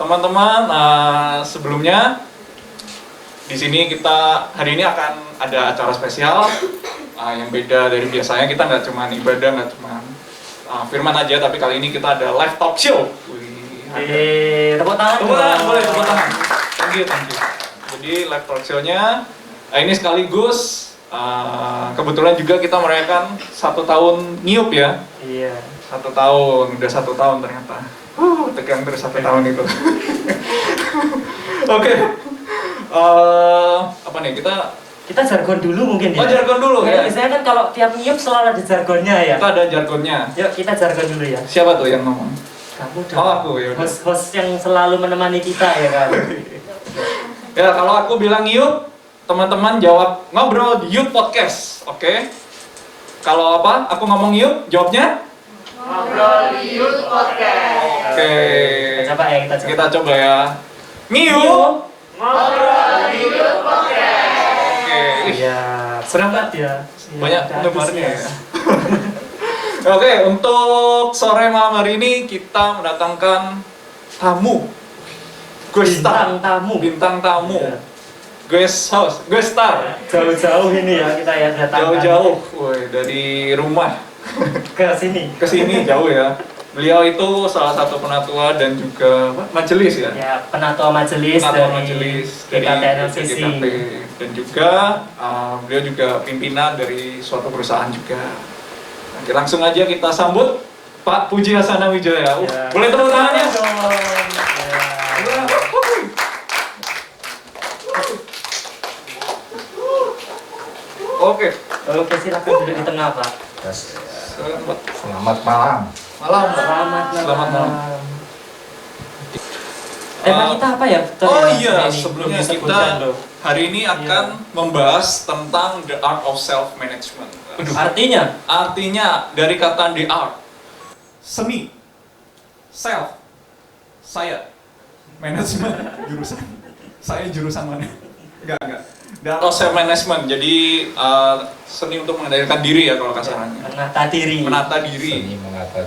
teman-teman, sebelumnya di sini kita hari ini akan ada acara spesial yang beda dari biasanya. Kita nggak cuma ibadah, nggak cuma firman aja, tapi kali ini kita ada live talk show. Tepuk tangan. Boleh tepuk tangan. Thank you. Jadi live talk show-nya ini sekaligus kebetulan juga kita merayakan 1 tahun NIUP ya. Iya. 1 tahun, udah 1 tahun ternyata. Tegang terus 1 tahun itu. Oke. Apa nih Kita jargon dulu mungkin ya. Oh, jargon dulu ya. Biasanya kan kalau tiap NIUP selalu ada jargonnya ya. Kita ada jargonnya. Yuk kita jargon dulu ya. Siapa tuh yang ngomong? Kamu dong. Oh, aku ya. Host yang selalu menemani kita ya kan. Ya, kalau aku bilang NIUP, teman-teman jawab ngobrol di Youth Podcast. Oke. Kalau apa? Aku ngomong NIUP, jawabnya? Ngobrol di Youth Podcast. Oke. Kita coba ya. NIUP. Ngobrol di Youth Podcast. Oke. Iya. Semangat ya. Banyak penggemarnya ya. Oke, untuk sore malam hari ini kita mendatangkan tamu. Bintang tamu. Iya. Guest host, guest star. Jauh-jauh ini ya kita ya datangkan. Jauh-jauh, dari rumah ke sini. ke sini jauh ya. Beliau itu salah satu penatua dan juga majelis ya. Ya, penatua majelis dari GKT. Dan juga beliau juga pimpinan dari suatu perusahaan juga. Oke, langsung aja kita sambut Pak Puji Hasana Wijaya. Ya. Boleh tepuk tangannya? Oke, Silakan duduk di tengah, Pak. Selamat malam. Selamat malam. Tema kita apa ya? Oh iya, sebelumnya kita hari ini akan membahas tentang the art of self management. Artinya dari kata the art, seni, self, saya, manajemen, jurusan. Saya jurusan mana? Enggak. The art of self management. Jadi seni untuk mengendalikan diri ya kalau kasarannya. Menata diri. Seni menata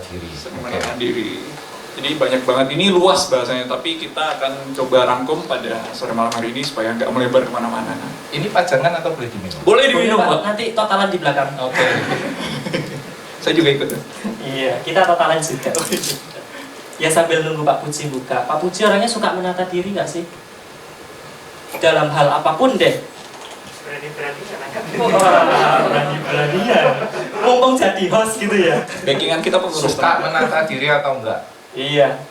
diri. Seni menata diri. Jadi banyak banget, ini luas bahasanya, tapi kita akan coba rangkum pada sore malam hari ini supaya nggak melebar kemana-mana. Ini pajangan atau boleh diminum? Boleh diminum, Pak. Nanti totalan di belakang. Oke. Saya juga ikut. Iya, kita totalan juga. Ya sambil nunggu Pak Puji buka. Pak Puji orangnya suka menata diri nggak sih? Dalam hal apapun deh. Berani-beraninya. Ngomong jadi host gitu ya. Backingan kita pengurus. Suka menata diri atau enggak? Iya.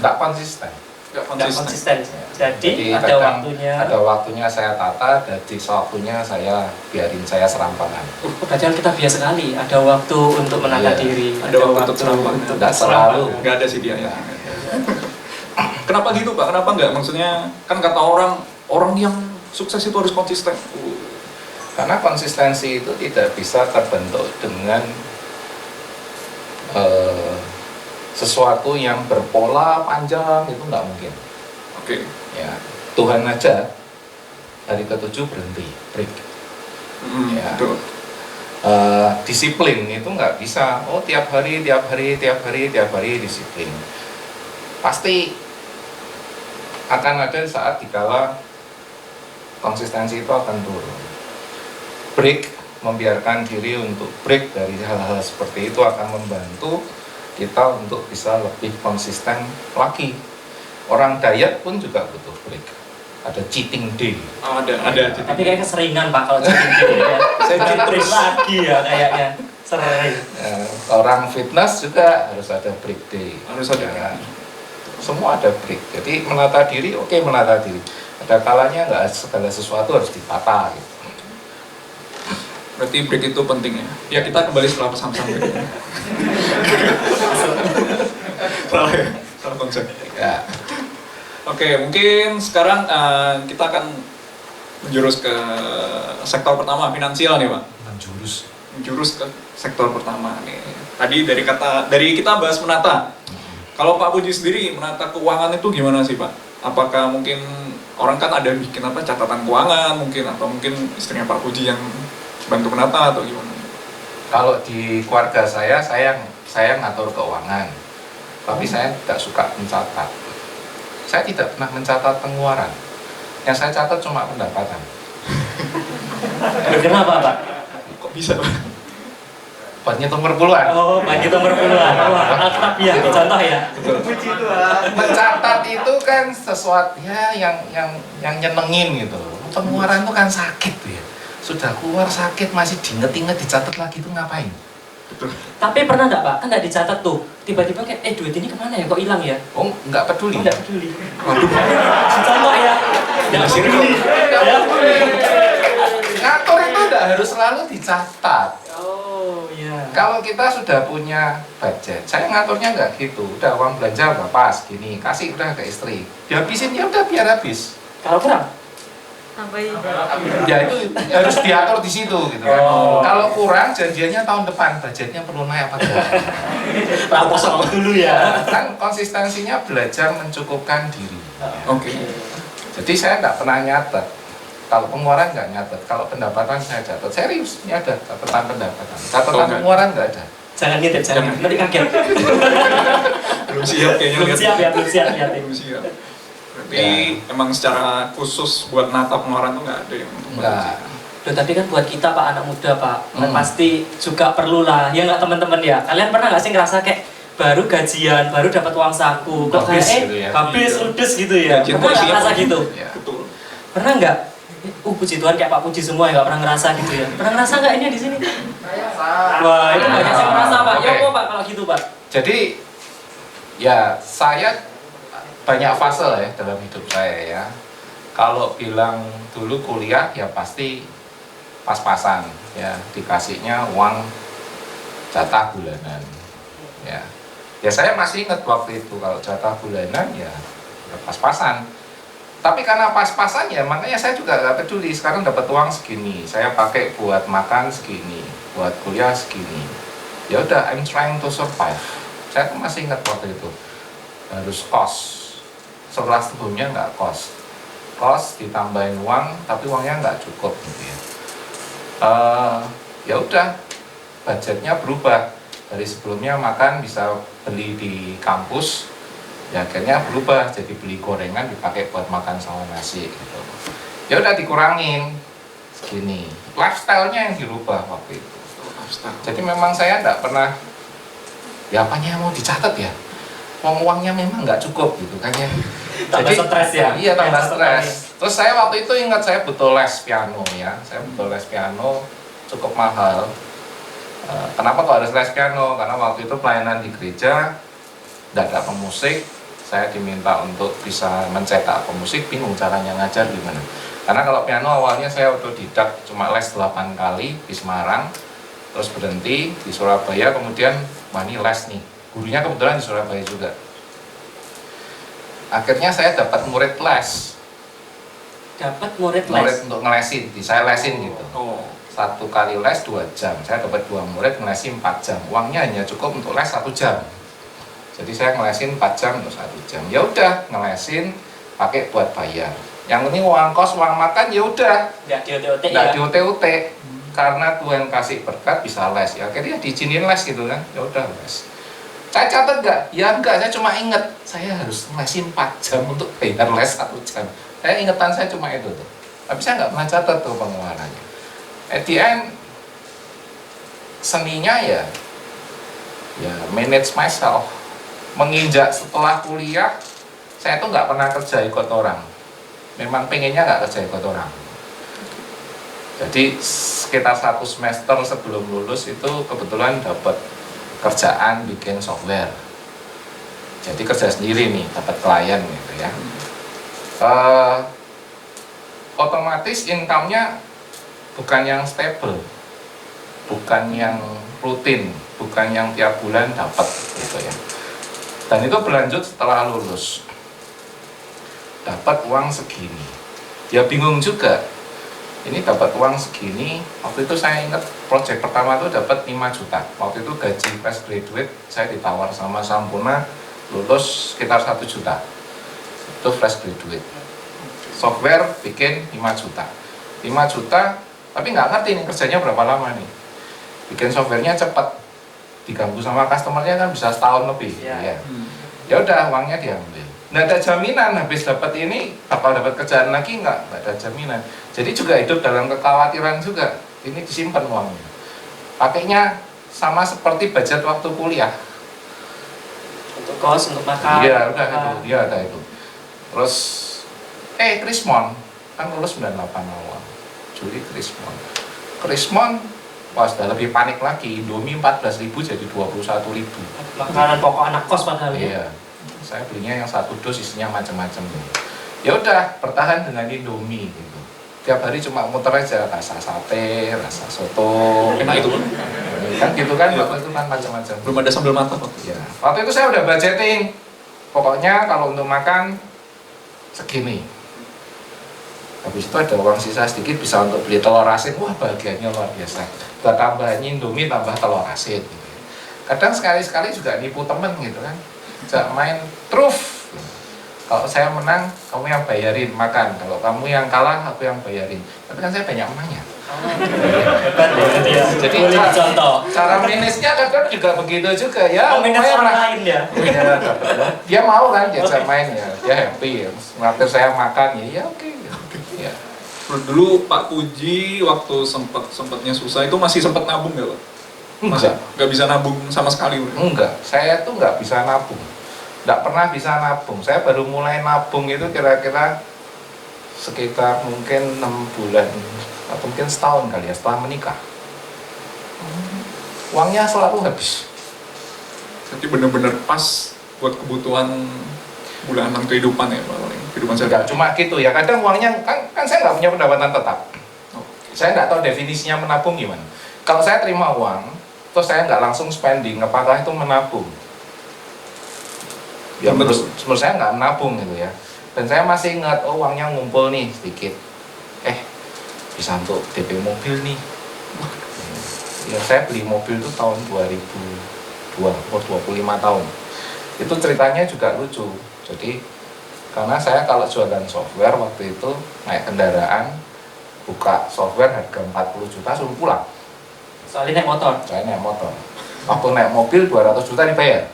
Enggak konsisten. Nggak konsisten. Jadi ada kadang waktunya. Ada waktunya saya tata, jadi waktunya saya biarin saya serampangan. Padahal kita biasa sekali. Ada waktu untuk menata Iya. diri. Ada waktu untuk serampangan. Nggak selalu. Nggak ada sih dia ya. Kenapa gitu, Pak? Kenapa nggak? Maksudnya kan kata orang yang sukses itu harus konsisten. Karena konsistensi itu tidak bisa terbentuk dengan sesuatu yang berpola panjang, itu nggak mungkin. Oke. Ya, Tuhan aja hari ke-7 berhenti, break. Ya. Betul. Disiplin itu nggak bisa. Oh tiap hari disiplin. Pasti akan ada saat dikala konsistensi itu akan turun. Break, membiarkan diri untuk break dari hal-hal seperti itu akan membantu kita untuk bisa lebih konsisten lagi. Orang diet pun juga butuh break. Ada cheating day. Ada. Tapi kayak keseringan Pak kalau cheating day ya. Saya cheat terus lagi ya kayaknya. Sering. Orang fitness juga harus ada break day. Harus ada. Ya, semua ada break. Jadi menata diri, oke, menata diri. Ada kalanya nggak segala sesuatu harus ditata. Gitu. Berarti break itu penting ya. Ya kita kembali setelah pesan-pesan break. Salah konsep. Ya. Oke, mungkin sekarang kita akan menjurus ke sektor pertama, finansial nih, Pak. Menjurus ke sektor pertama nih. Tadi dari kita bahas menata. Kalau Pak Puji sendiri menata keuangan itu gimana sih, Pak? Apakah mungkin orang kan ada bikin catatan keuangan mungkin, atau mungkin istrinya Pak Puji yang bantu menata atau gimana? Kalau di keluarga saya ngatur keuangan. tapi saya tidak suka mencatat. Saya tidak pernah mencatat pengeluaran. Yang saya catat cuma pendapatan. Kenapa Pak? Kok bisa, Pak? Buat ngitung perpuluhan. Oh, bagi nomor puluhan. Wah, akrab ya, contoh ya. Puji Tuhan. Mencatat itu kan sesuatu ya yang nyenengin gitu. Pengeluaran itu kan sakit tuh ya. Sudah keluar sakit masih diinget-inget dicatat lagi itu ngapain? Tapi pernah nggak Pak? Kan nggak dicatat tuh. Tiba-tiba kayak, duit ini kemana ya? Kok hilang ya? Oh, nggak peduli. Nggak peduli. Waduh. Contoh ya. Nggak peduli. Ya. Ngatur itu tidak harus selalu dicatat. Oh iya. Kalau kita sudah punya budget, saya ngaturnya nggak gitu. Udah uang belanja berapa segini, kasih udah ke istri. Dihabisin ya udah biar habis. Kalau kurang? Sampai Ya itu harus diatur di situ gitu kan. Oh. Kalau kurang janjiannya tahun depan budgetnya perlu naik apa enggak. Rapos dulu ya. Kan konsistensinya belajar mencukupkan diri. Oke. Jadi saya nggak pernah nyatet. Kalau pengeluaran nggak nyatet, kalau pendapatan saya catat. Serius, ini ada catatan pendapatan. Catatan enggak. pengeluaran nggak ada. Jangan ngintip, jangan. Nanti kaget. Belum siap kayaknya Belum lihat. siap ya, belum siap lihat. Belum siap. Berarti emang secara khusus buat nata pengeluaran tuh nggak ada yang untuk Enggak. Loh, tapi kan buat kita Pak, anak muda Pak, kan Hmm. pasti juga perlu lah. Ya nggak teman-teman ya? Kalian pernah nggak sih ngerasa kayak baru gajian, baru dapat uang saku, kok Habis kayak gitu ya. habis, Iya. ludes gitu ya? Gajian Pernah nggak siap. ngerasa gitu? Ya. Betul. Pernah nggak? Puji Tuhan kayak Pak Puji semua ya nggak pernah ngerasa gitu ya? Pernah ngerasa nggak ini di sini? Wah, itu banyak yang ngerasa Pak. Ya Oke. kok Pak kalau gitu Pak? Jadi ya saya banyak fase lah ya dalam hidup saya ya. Kalau bilang dulu kuliah ya pasti pas-pasan ya, dikasihnya uang jatah bulanan ya. Ya saya masih ingat waktu itu kalau jatah bulanan ya pas-pasan. Tapi karena pas-pasan ya makanya saya juga gak peduli. Sekarang dapat uang segini, saya pakai buat makan segini, buat kuliah segini. Ya udah, I'm trying to survive. Saya tuh masih ingat waktu itu harus kos. Setelah sebelumnya nggak kos, ditambahin uang, tapi uangnya nggak cukup gitu ya. Ya udah, budgetnya berubah dari sebelumnya makan bisa beli di kampus, ya akhirnya berubah jadi beli gorengan dipakai buat makan sama nasi gitu. Ya udah dikurangin segini, lifestyle-nya yang dirubah waktu itu. Jadi memang saya nggak pernah, ya apanya mau dicatat ya, uangnya memang nggak cukup gitu kan ya. Tambah stres ya? Iya, tambah Ya, stres. Terus saya waktu itu ingat saya butuh les piano ya, saya butuh les piano cukup mahal. Kenapa kok harus les piano? Karena waktu itu pelayanan di gereja nggak ada pemusik, saya diminta untuk bisa mencetak pemusik, bingung caranya ngajar gimana. Karena kalau piano awalnya saya autodidak, cuma les 8 kali di Semarang, terus berhenti di Surabaya, kemudian wah ini les nih, gurunya kebetulan di Surabaya juga. Akhirnya saya dapat murid les, Dapat murid murid les. untuk ngelesin, saya lesin gitu. Oh. 1 kali les 2 jam, saya dapat 2 murid ngelesin 4 jam, uangnya hanya cukup untuk les 1 jam. Jadi saya ngelesin 4 jam untuk 1 jam. Ya udah, ngelesin pakai buat bayar. Yang ini uang kos, uang makan ya udah, Nggak di OT-OT nggak ya? di UT-UT. Karena Tuhan kasih berkat bisa les, ya akhirnya diizinin les gitu kan. Ya udah les. Saya catat nggak? Ya enggak, saya cuma inget saya harus ngelesin 4 jam untuk bayar les 1 jam. Saya ingetan saya cuma itu tuh. Tapi saya nggak pernah catat tuh pengeluarannya. At the end, seninya ya manage myself. Menginjak setelah kuliah, saya tuh nggak pernah kerja ikut orang. Memang pengennya nggak kerja ikut orang. Jadi sekitar 1 semester sebelum lulus itu kebetulan dapat kerjaan bikin software. Jadi kerja sendiri nih, dapat klien gitu ya. Otomatis income-nya bukan yang stable, bukan yang rutin, bukan yang tiap bulan dapat gitu ya. Dan itu berlanjut setelah lulus, dapat uang segini. Ya bingung juga. Ini dapat uang segini, waktu itu saya ingat project pertama itu dapat 5 juta. Waktu itu gaji fresh graduate, saya ditawar sama Sampurna, lulus sekitar 1 juta. Itu fresh graduate. Software bikin 5 juta. 5 juta, tapi nggak ngerti nih kerjanya berapa lama nih. Bikin softwarenya cepat, diganggu sama customernya kan bisa setahun lebih. Iya. Ya. Ya udah uangnya diambil. Nggak ada jaminan habis dapat ini bakal dapat kerjaan lagi nggak ada jaminan. Jadi juga hidup dalam kekhawatiran juga. Ini disimpan uangnya. Pakainya sama seperti budget waktu kuliah. Untuk kos, untuk makan. Iya udah itu, dia ada itu. Terus Krismon kan lulus 98 awal. Juli Krismon pas udah lebih panik lagi, Indomie 14.000 jadi 21.000. Makanan pokok anak kos padahal. Iya, saya belinya yang 1 dus isinya macam-macam. Ya udah bertahan dengan Indomie gitu. Tiap hari cuma muter aja rasa sate, rasa soto. Enak itu Kan gitu kan, waktu itu kan macam-macam. belum ada sambal mata Pak. Ya, waktu itu saya udah budgeting. Pokoknya kalau untuk makan segini. Habis itu ada uang sisa sedikit bisa untuk beli telur asin. Wah bahagianya luar biasa. Buat tambahin Indomie tambah telur asin. Gitu. Kadang sekali-sekali juga nipu temen gitu kan. Jangan main truf. Kalau saya menang, kamu yang bayarin makan. Kalau kamu yang kalah, aku yang bayarin. Tapi kan saya banyak menangnya. Hebat ya. Jadi Boleh contoh. cara manage-nya kadang juga begitu juga ya. Minus lumayan orang lah. lain ya. Iya, dia mau kan diajak main ya, dia happy ya. Ngatur saya makan ya, ya oke. Ya. Dulu Pak Puji waktu sempatnya susah itu masih sempat nabung nggak Pak? Masih Enggak, nggak bisa nabung sama sekali Pak? enggak. Saya tuh nggak bisa nabung. Nggak pernah bisa nabung. Saya baru mulai nabung itu kira-kira sekitar mungkin 6 bulan atau mungkin setahun kali ya setelah menikah. Uangnya selalu habis. Jadi bener-bener pas buat kebutuhan bulanan kehidupan ya Pak, paling kehidupan Enggak sehari-hari. cuma gitu ya. Kadang uangnya kan saya nggak punya pendapatan tetap. Oh. Saya nggak tahu definisinya menabung gimana. Kalau saya terima uang, terus saya nggak langsung spending, apakah itu menabung? Ya menurut saya nggak menabung gitu ya. Dan saya masih ingat, oh uangnya ngumpul nih sedikit. Bisa untuk DP mobil nih. Ya saya beli mobil itu tahun 2002, 25 tahun. Itu ceritanya juga lucu. Jadi karena saya kalau jualan software waktu itu naik kendaraan, buka software harga 40 juta suruh pulang. Soalnya naik motor. Saya naik motor. Waktu naik mobil 200 juta dibayar.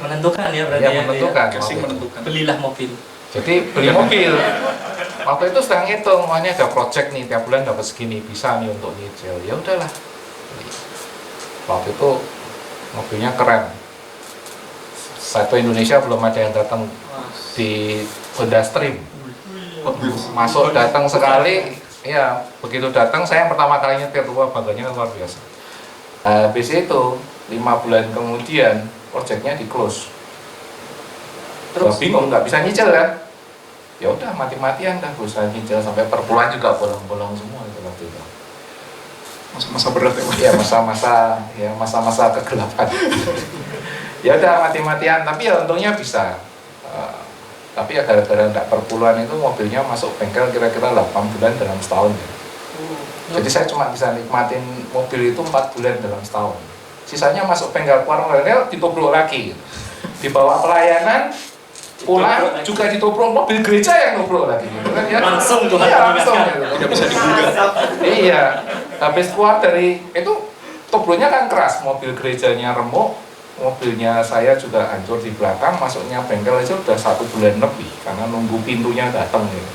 Menentukan ya berarti Ya ya. menentukan. Casing waktu itu. menentukan. Belilah mobil. Jadi beli mobil. Waktu itu sedang hitung, makanya ada project nih, tiap bulan dapat segini, bisa nih untuk nyicil. Ya udahlah. Waktu itu mobilnya keren. Satu Indonesia belum ada yang datang di Honda Stream. Masuk datang sekali, ya begitu datang saya yang pertama kali nyetir, wah bangganya luar biasa. Habis itu 5 bulan kemudian projectnya di close. Terus bingung nggak bisa nyicil kan? Ya udah mati-matian dah berusaha nyicil sampai perpuluhan juga bolong-bolong semua itu waktu itu. Masa-masa berat ya Pak? Ya masa-masa kegelapan. Ya udah mati-matian, tapi ya untungnya bisa. Tapi ya gara-gara nggak perpuluhan itu mobilnya masuk bengkel kira-kira 8 bulan dalam setahun ya. Jadi saya cuma bisa nikmatin mobil itu 4 bulan dalam setahun. Sisanya masuk bengkel keluar rel ditobrok lagi. Dibawa pelayanan pulang juga ditobrok mobil gereja yang nobrok lagi gitu kan ya. Langsung Tuhan Iya, langsung mengingatkan. gitu. Tidak bisa digugat. Iya. Habis keluar dari itu tobroknya kan keras, mobil gerejanya remuk, mobilnya saya juga hancur di belakang, masuknya bengkel aja udah 1 bulan lebih karena nunggu pintunya datang gitu.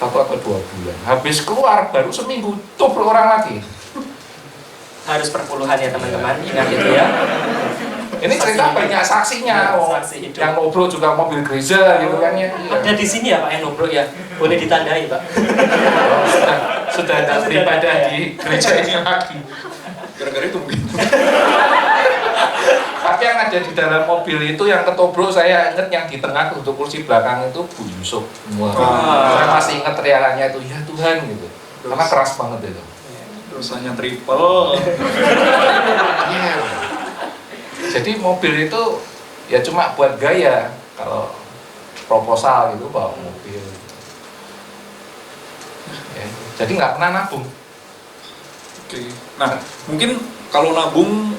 1 atau 2 bulan. Habis keluar baru seminggu tobrok orang lagi. Harus perpuluhan ya teman-teman, ingat itu ya. Ini cerita banyak saksinya, Ya, saksi hidup. yang ngobrol juga mobil gereja gitu kan ya. Iya. Ada di sini ya Pak yang nobrok ya, boleh ditandai Pak. Sudah ada beribadah di gereja ini lagi. Gara-gara itu mungkin. Tapi yang ada di dalam mobil itu yang ketobrok saya ingat yang di tengah untuk kursi belakang itu Bu Yusuf. Wah, saya masih ingat teriakannya itu, ya Tuhan gitu. Karena keras banget itu. Dosanya triple. Iya. Jadi mobil itu ya cuma buat gaya kalau proposal gitu bawa mobil. Ya, jadi nggak pernah nabung. Oke. Nah, mungkin kalau nabung,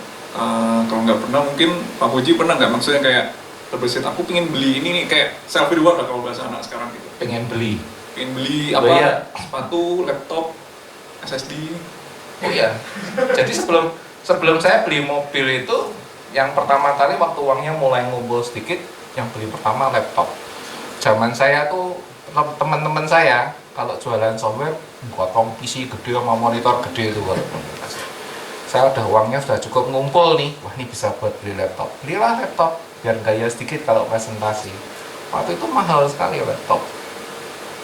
kalau nggak pernah, mungkin Pak Puji pernah nggak maksudnya kayak terbesit, aku pengen beli ini nih, kayak self reward lah kalau bahasa anak sekarang gitu. Pengen beli. Pengen beli Oh, apa? iya. Sepatu, laptop, SSD. Oh iya. Jadi sebelum saya beli mobil itu yang pertama kali waktu uangnya mulai ngumpul sedikit, yang beli pertama laptop. Zaman saya tuh teman-teman saya kalau jualan software gotong PC gede sama monitor gede itu. Saya udah uangnya sudah cukup ngumpul nih, wah ini bisa buat beli laptop. Belilah laptop biar gaya sedikit kalau presentasi. Waktu itu mahal sekali laptop.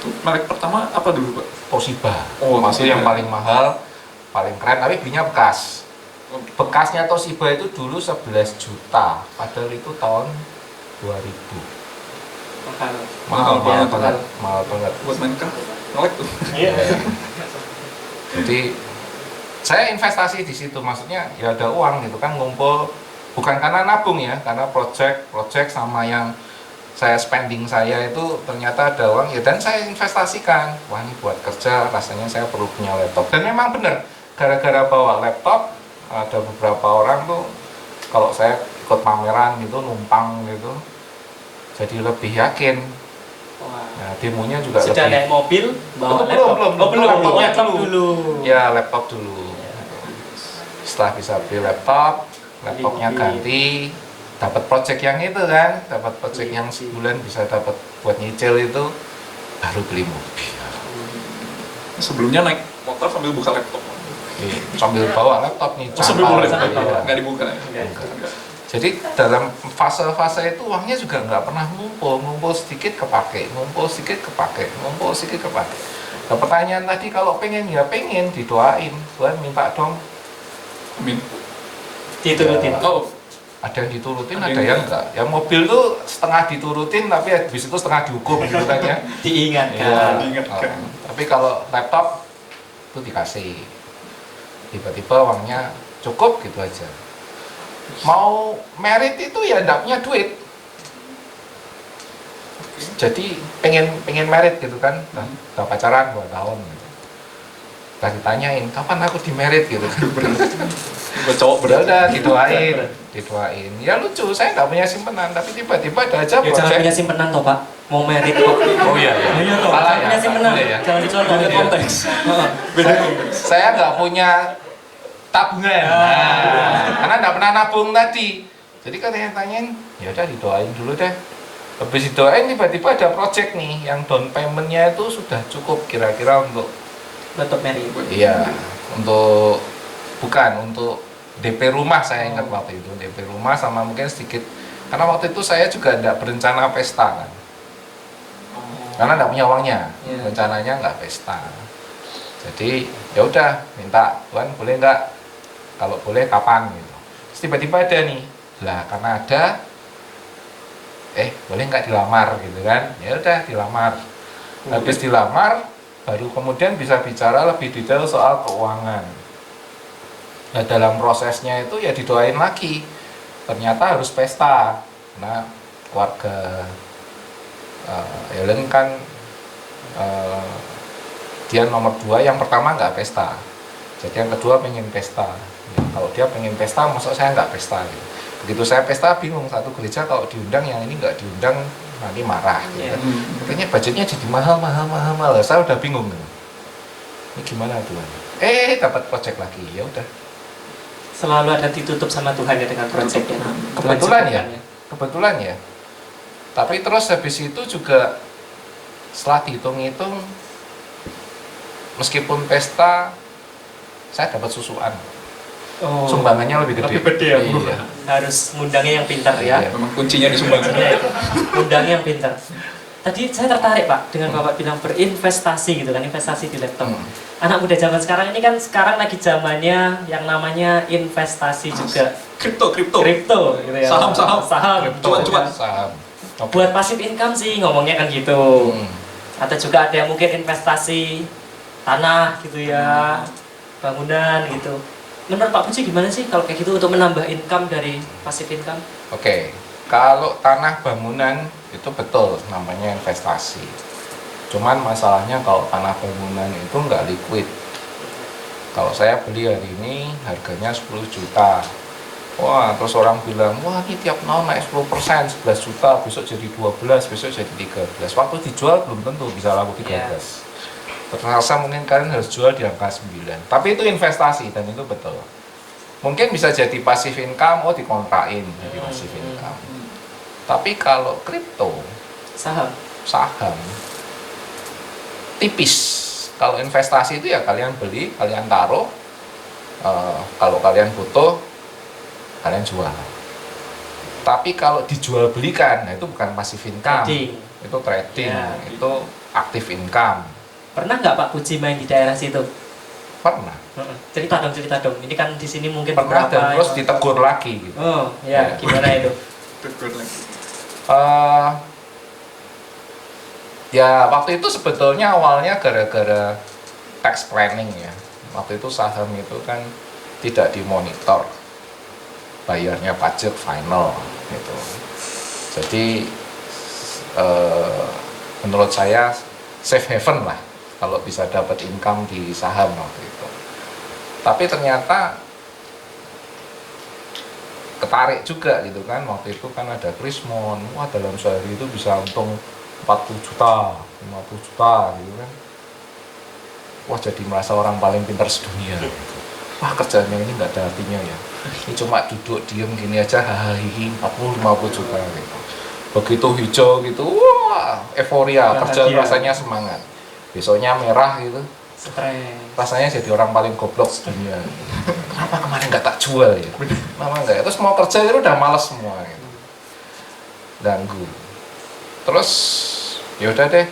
Itu merek pertama apa dulu, Pak? Toshiba. Oh, Masih Toshiba. yang paling mahal, paling keren, tapi belinya bekas. Bekasnya Toshiba itu dulu 11 juta, padahal itu tahun 2000. Mahal. Mahal banget. Buat main kah? Ngelek tuh. Iya. Jadi saya investasi di situ, maksudnya ya ada uang gitu kan, ngumpul, bukan karena nabung ya, karena project sama yang saya spending saya itu ternyata ada uang ya, dan saya investasikan. Wah ini buat kerja rasanya saya perlu punya laptop, dan memang benar gara-gara bawa laptop ada beberapa orang tuh kalau saya ikut pameran gitu numpang gitu jadi lebih yakin. Wah. Nah, demonya juga Sudah lebih. naik mobil, bawa Belum, laptop. belum. Laptop dulu. Ya laptop dulu. Setelah bisa beli laptopnya Beli mobil. ganti, dapat project yang itu kan, dapat project Beli yang mobil. sebulan bisa dapat buat nyicil itu, baru beli mobil. Sebelumnya naik motor sambil buka laptop. Sambil bawa laptop nih, Oh, sambil cantol bawa gitu, laptop. iya. Nggak dibuka ya? Enggak. Jadi dalam fase-fase itu uangnya juga nggak pernah ngumpul sedikit kepake, ngumpul sedikit kepake. Nah, pertanyaan tadi kalau pengen ya pengen, didoain, Tuhan minta dong. Amin. Diturutin. Ya. Oh, Ada yang diturutin, Ada ada yang yang enggak. Yang mobil tuh setengah diturutin tapi habis itu setengah dihukum gitu kan ya. Diingatkan. Iya. diingatkan. Tapi kalau laptop itu dikasih. Tiba-tiba uangnya cukup gitu aja. Mau merit itu ya enggak punya duit. Jadi pengen merit gitu kan. Nah, udah pacaran 2 tahun gitu. Udah ditanyain, kapan aku di merit gitu kan. buat cowok berat. Udah didoain. Ya lucu, saya nggak punya simpenan, tapi tiba-tiba ada aja Ya jangan project. punya simpenan toh Pak. Mau merit kok. Oh iya, Iya toh. Salah Jangan punya simpenan. Iya ya. Jangan dicontoh. Beda Iya. konteks. Beda konteks. Saya nggak punya tabungan, karena nggak pernah nabung tadi. Jadi kan yang tanyain, ya udah didoain dulu deh. Habis didoain tiba-tiba ada project nih, yang down paymentnya itu sudah cukup kira-kira untuk, Untuk merit. iya, bukan untuk DP rumah. Saya ingat waktu itu DP rumah sama mungkin sedikit, karena waktu itu saya juga tidak berencana pesta kan, karena nggak punya uangnya. Iya. Rencananya nggak pesta. Jadi ya udah minta, Tuhan boleh nggak, kalau boleh kapan gitu. Terus tiba-tiba ada nih lah, karena ada boleh nggak dilamar gitu kan. Ya udah dilamar. Habis dilamar baru kemudian bisa bicara lebih detail soal keuangan. Nah dalam prosesnya itu ya didoain lagi, ternyata harus pesta. Nah keluarga Helen kan dia nomor 2, yang pertama nggak pesta, jadi yang kedua pengen pesta. Ya, kalau dia pengen pesta, maksud saya nggak pesta gitu. Begitu saya pesta bingung, satu gereja kalau diundang yang ini nggak diundang nanti marah gitu. Iya. Katanya budgetnya jadi mahal. Saya udah bingung gitu. Ini gimana Tuhan? Dapat project lagi, ya udah. Selalu ada ditutup sama Tuhan ya dengan proyeknya. Kebetulan ya. Tapi terus habis itu juga setelah dihitung-hitung, meskipun pesta, saya dapat susuan. Oh. Sumbangannya lebih gede. Lebih gede ya, Bu. Iya. Harus ngundangnya yang pintar ya. Iya. Memang kuncinya di sumbangan. Ngundangnya yang pintar. Tadi saya tertarik Pak dengan Bapak bilang berinvestasi gitu kan, investasi di laptop. Anak muda zaman sekarang ini kan sekarang lagi zamannya yang namanya investasi juga. Kripto. Kripto gitu ya. Saham. Saham. Cuan. Saham. Buat passive income sih ngomongnya kan gitu. Hmm. Atau juga ada yang mungkin investasi tanah gitu ya, bangunan gitu. Menurut Pak Puji gimana sih kalau kayak gitu untuk menambah income dari passive income? Oke, kalau tanah bangunan itu betul namanya investasi. Cuman masalahnya kalau tanah bangunan itu nggak liquid. Kalau saya beli hari ini harganya 10 juta. Wah, terus orang bilang, wah ini tiap tahun naik 10%, 11 juta, besok jadi 12, besok jadi 13. Waktu dijual belum tentu bisa laku 13. Terasa mungkin kalian harus jual di angka 9. Tapi itu investasi dan itu betul. Mungkin bisa jadi passive income, oh dikontrain jadi passive income. Tapi kalau kripto, Saham. saham, tipis. Kalau investasi itu ya kalian beli, kalian taruh. Kalau kalian butuh, kalian jual. Tapi kalau dijual belikan, nah itu bukan passive income, Trading. itu trading, Ya. itu active income. Pernah nggak Pak Puji main di daerah situ? Pernah, Cerita dong. Ini kan di sini mungkin pernah beberapa dan terus yang- ditegur lagi. Gitu. Oh, ya, Ya. gimana itu? Tegur lagi. Ya waktu itu sebetulnya awalnya gara-gara tax planning ya. Waktu itu saham itu kan tidak dimonitor, bayarnya pajak final gitu. Jadi menurut saya safe haven lah kalau bisa dapat income di saham waktu itu. Tapi ternyata ketarik juga gitu kan, waktu itu kan ada Krismon, wah dalam sehari itu bisa untung 40 juta, 50 juta gitu kan. Wah jadi merasa orang paling pintar sedunia gitu. Wah kerjanya ini nggak ada artinya ya, ini cuma duduk diem gini aja hahaha 40-50 juta gitu. Begitu hijau gitu, wah euforia, kerja Bahagia. rasanya semangat. Besoknya merah gitu, Stres. rasanya jadi orang paling goblok sedunia. Kenapa kemarin nggak tak jual ya? Kenapa nggak ya? Terus mau kerja itu udah males semua gitu. Ganggu. Terus yaudah deh,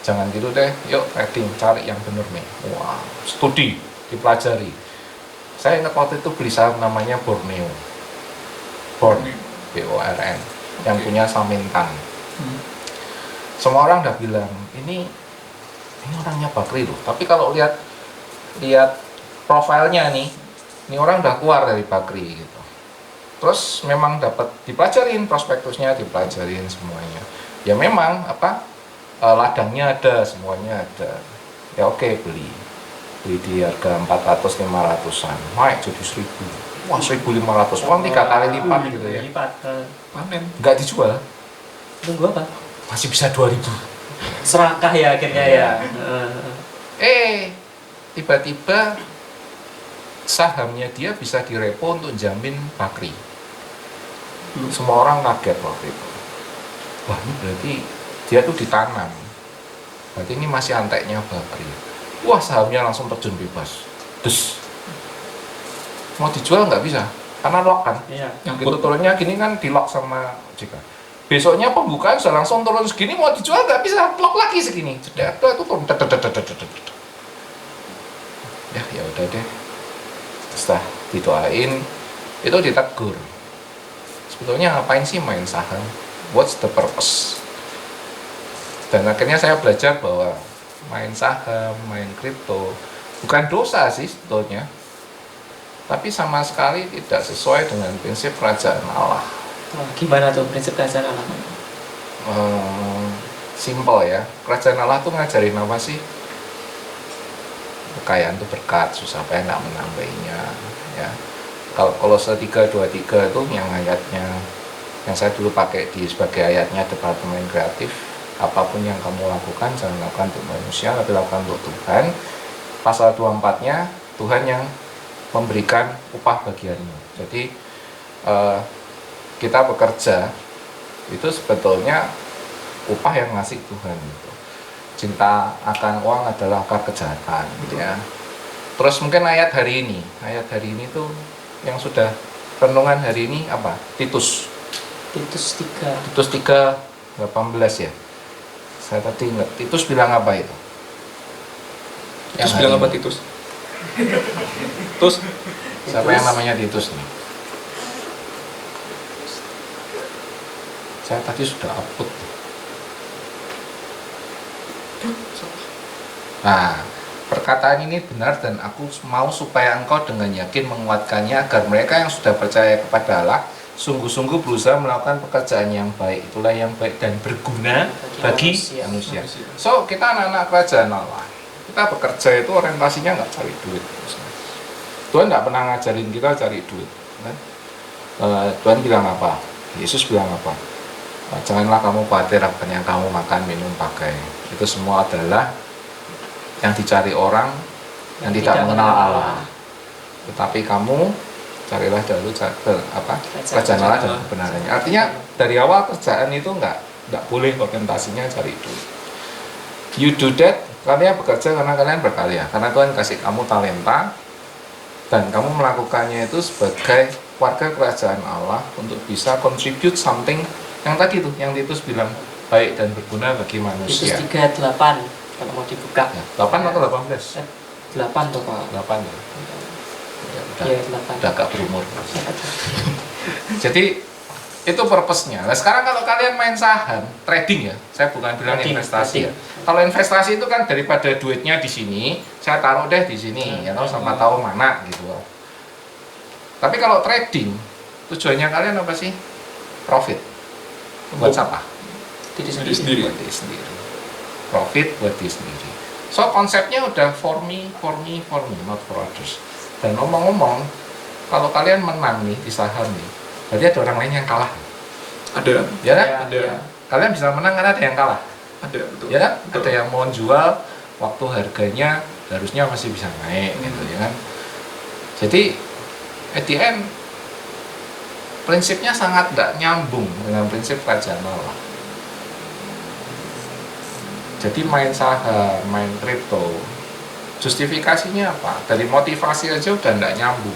jangan gitu deh, yuk trading, cari yang bener nih. Wah, studi, dipelajari. Saya ingat waktu itu beli saham namanya Borneo. Born, BORN, yang punya Samintan. Semua orang udah bilang, ini orangnya Bakri loh. Tapi kalau lihat profilnya nih, ini orang udah keluar dari Bakri gitu. Terus memang dapat dipelajarin prospektusnya, dipelajarin semuanya. Ya memang ladangnya ada, semuanya ada. Ya oke, beli di harga 400-500an, naik jadi 1000. Wah 1.500, uang 3 kali lipat gitu ya. Lipat. Panen. Nggak dijual, Tunggu apa? masih bisa 2.000. Serakah ya akhirnya ya. Tiba-tiba sahamnya dia bisa direpo untuk jamin Bakri. Semua orang kaget waktu itu. Wah ini berarti dia tuh ditanam. Berarti ini masih anteknya Bakri. Wah sahamnya langsung terjun bebas. Des. Mau dijual nggak bisa, karena lock kan. Iya. Gitu turunnya gini kan di lock sama OJK. Besoknya pembukaan sudah langsung turun segini, mau dijual nggak bisa, lock lagi segini. Jeda itu turun. Ya udah deh. Setelah didoain, itu ditegur. Sebetulnya ngapain sih main saham? What's the purpose? Dan akhirnya saya belajar bahwa main saham, main kripto bukan dosa sih sebetulnya, tapi sama sekali tidak sesuai dengan prinsip kerajaan Allah. Gimana tuh prinsip kerajaan Allah? Simple ya, kerajaan Allah tuh ngajarin apa sih? Kekayaan itu berkat, susah payah nggak menambahinya. Ya, kalau Kolose 3:23 itu yang ayatnya, yang saya dulu pakai sebagai ayatnya Departemen Kreatif. Apapun yang kamu lakukan, jangan lakukan untuk manusia, tapi lakukan untuk Tuhan. Pasal 24-nya, Tuhan yang memberikan upah bagianmu. Jadi kita bekerja itu sebetulnya upah yang ngasih Tuhan gitu. Cinta akan uang adalah akar kejahatan gitu ya. Terus mungkin ayat hari ini tuh yang sudah renungan hari ini apa? Titus 3:18 ya. Saya tadi ingat, Titus bilang apa itu? Titus bilang apa Titus? Terus Siapa yang namanya Titus nih? Saya tadi sudah upload. Nah, perkataan ini benar dan aku mau supaya engkau dengan yakin menguatkannya agar mereka yang sudah percaya kepada Allah sungguh-sungguh berusaha melakukan pekerjaan yang baik. Itulah yang baik dan berguna bagi manusia. So, kita anak-anak kerajaan Allah. Kita bekerja itu orientasinya nggak cari duit. Tuhan nggak pernah ngajarin kita cari duit. Kan? Tuhan bilang apa? Yesus bilang apa? Janganlah kamu khawatir apa yang kamu makan, minum, pakai. Itu semua adalah yang dicari orang yang tidak mengenal Allah. Tetapi kamu carilah dahulu kerajaan Allah dan kebenarannya. Artinya dari awal kerjaan itu nggak boleh orientasinya cari duit. You do that, kalian bekerja karena kalian berkarya, karena Tuhan kasih kamu talenta dan kamu melakukannya itu sebagai warga kerajaan Allah untuk bisa contribute something yang tadi tuh, yang Titus bilang baik dan berguna bagi manusia. Titus 3:8 kalau mau dibuka. Ya, 8 atau 18? 8 tuh Pak. 8 ya. Ya, Iya, 8. udah agak berumur. Jadi itu purpose-nya. Nah sekarang kalau kalian main saham, trading ya, saya bukan bilang Trading, investasi ya. trading. Kalau investasi itu kan daripada duitnya di sini, saya taruh deh di sini, ya tahu sama tahu mana gitu. Tapi kalau trading, tujuannya kalian apa sih? Profit. Buat siapa? Diri Diri sendiri. sendiri. Buat diri sendiri. Profit buat diri sendiri. So konsepnya udah for me, not for others. Dan ngomong-ngomong, kalau kalian menang nih di saham nih, berarti ada orang lain yang kalah. Ada. Ya kan? Ya, Ada. ya. Kalian bisa menang karena ada yang kalah. Ada, betul. Ya kan? Betul. Ada yang mau jual waktu harganya harusnya masih bisa naik gitu ya kan. Jadi at the end prinsipnya sangat tidak nyambung dengan prinsip kerajaan Allah. Jadi main saham, main kripto, justifikasinya apa? Dari motivasi aja udah tidak nyambung.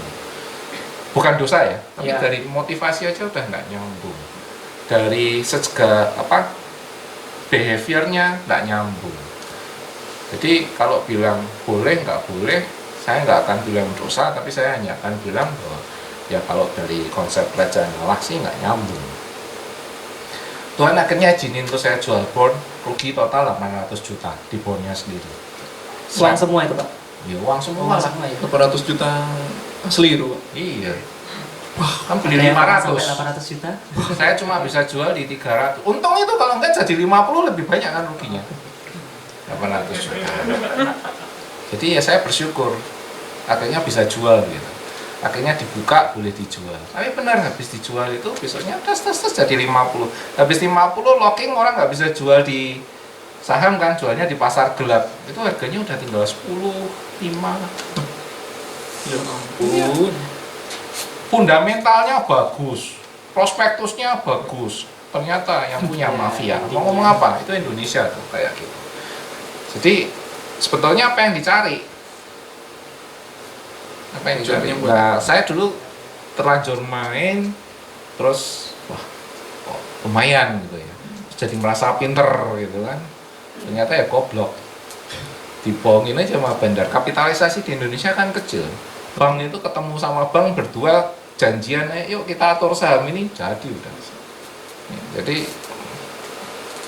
Bukan dosa ya, tapi Ya. dari motivasi aja udah tidak nyambung. Dari behaviornya tidak nyambung. Jadi kalau bilang boleh nggak boleh, saya nggak akan bilang dosa, tapi saya hanya akan bilang bahwa ya kalau dari konsep kerajaan Allah sih nggak nyambung. Tuhan akhirnya izinin tuh saya jual bond, rugi total 800 juta di bondnya sendiri. Uang semua itu Pak. Ya uang semua Uang lah. semua itu. 800 juta asli itu, Pak. Iya. Wah, kan beli Ada yang 500. sampai 800 juta. Saya cuma bisa jual di 300. Untung itu kalau enggak jadi 50 lebih banyak kan ruginya. 800 juta. Jadi ya saya bersyukur akhirnya bisa jual gitu. Akhirnya dibuka boleh dijual. Tapi benar habis dijual itu besoknya tes jadi 50. Habis 50 locking orang nggak bisa jual di saham kan, jualnya di pasar gelap. Itu harganya udah tinggal 10, 5. Ya ampun. Fundamentalnya bagus, prospektusnya bagus. Ternyata yang punya mafia. Mau ngomong apa? Itu Indonesia tuh kayak gitu. Jadi sebetulnya apa yang dicari? Apa yang dicari? Nah, saya dulu terlanjur main, terus wah, kok lumayan gitu ya. Jadi merasa pinter gitu kan. Ternyata ya goblok. Dibohongin aja sama bandar. Kapitalisasi di Indonesia kan kecil. Bank itu ketemu sama bank berdua janjian, yuk kita atur saham ini, jadi udah. Ya, jadi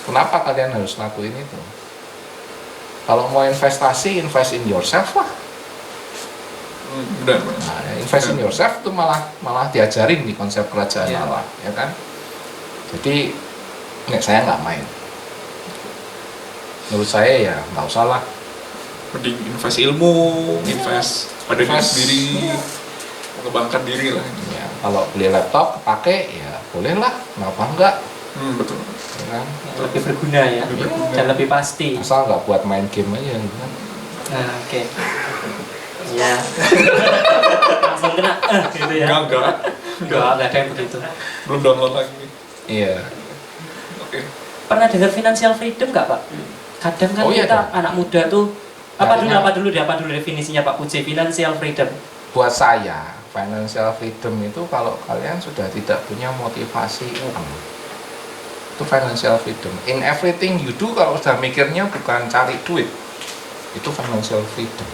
kenapa kalian harus lakuin itu? Kalau mau investasi, invest in yourself lah. Benar, Pak. Nah, invest in yourself itu malah diajarin di konsep kerajaan Ya. Allah, ya kan? Jadi saya nggak main. Menurut saya ya nggak usah lah. Mending invest ilmu, invest pada diri Invest. sendiri, mengembangkan diri lah. Ya, kalau beli laptop pakai ya boleh lah, kenapa enggak? Betul. Ya kan? Yang lebih berguna ya. Lebih berguna. Dan lebih pasti. Asal nggak buat main game aja gitu kan. Nah, oke. Ya. Langsung kena gitu ya. Enggak. Enggak ada yang begitu. Belum download lagi. Iya. Oke. Pernah dengar financial freedom nggak Pak? Kadang kan Oh, iya kita dong. anak muda tuh apa Artinya- dulu definisinya Pak Puji financial freedom? Buat saya, financial freedom itu kalau kalian sudah tidak punya motivasi uang, itu financial freedom. In everything you do, kalau sudah mikirnya bukan cari duit, itu financial freedom.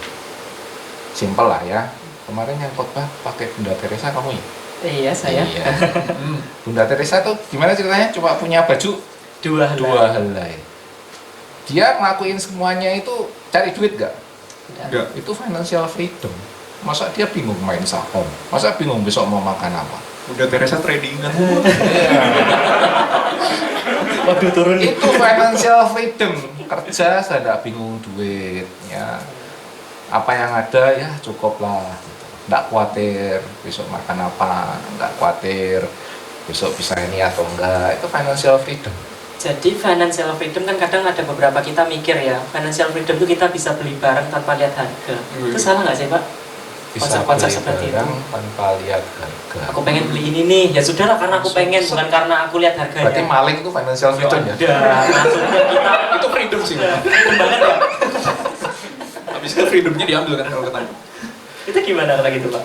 Simple lah ya. Kemarin yang khotbah pakai Bunda Teresa kamu ya? Iya saya. Iya. Bunda Teresa tuh gimana ceritanya? Cuma punya baju Dua dua helai. Dia ngelakuin semuanya itu cari duit gak? Enggak. Itu financial freedom. Masa dia bingung main saham? Masa bingung besok mau makan apa? Udah Teresa tradingan. Waduh turun nih. Itu financial freedom. Kerja saya tidak bingung duit ya. Apa yang ada ya cukup lah. Tidak khawatir besok makan apa, tidak khawatir besok bisa ini atau enggak. Itu financial freedom. Jadi financial freedom kan kadang ada beberapa kita mikir ya, financial freedom itu kita bisa beli barang tanpa lihat harga. Itu salah nggak sih Pak? Bisa Konsep-konsep beli seperti itu. barang tanpa lihat harga. Aku pengen beli ini nih, ya sudahlah karena aku pengen, bukan karena aku lihat harganya. Berarti maling itu financial freedom ya? Udah, maksudnya kita Itu freedom sih. Pak. freedom banget ya. Habis itu freedomnya diambil kan kalau ketangkep. Itu gimana kalau gitu Pak?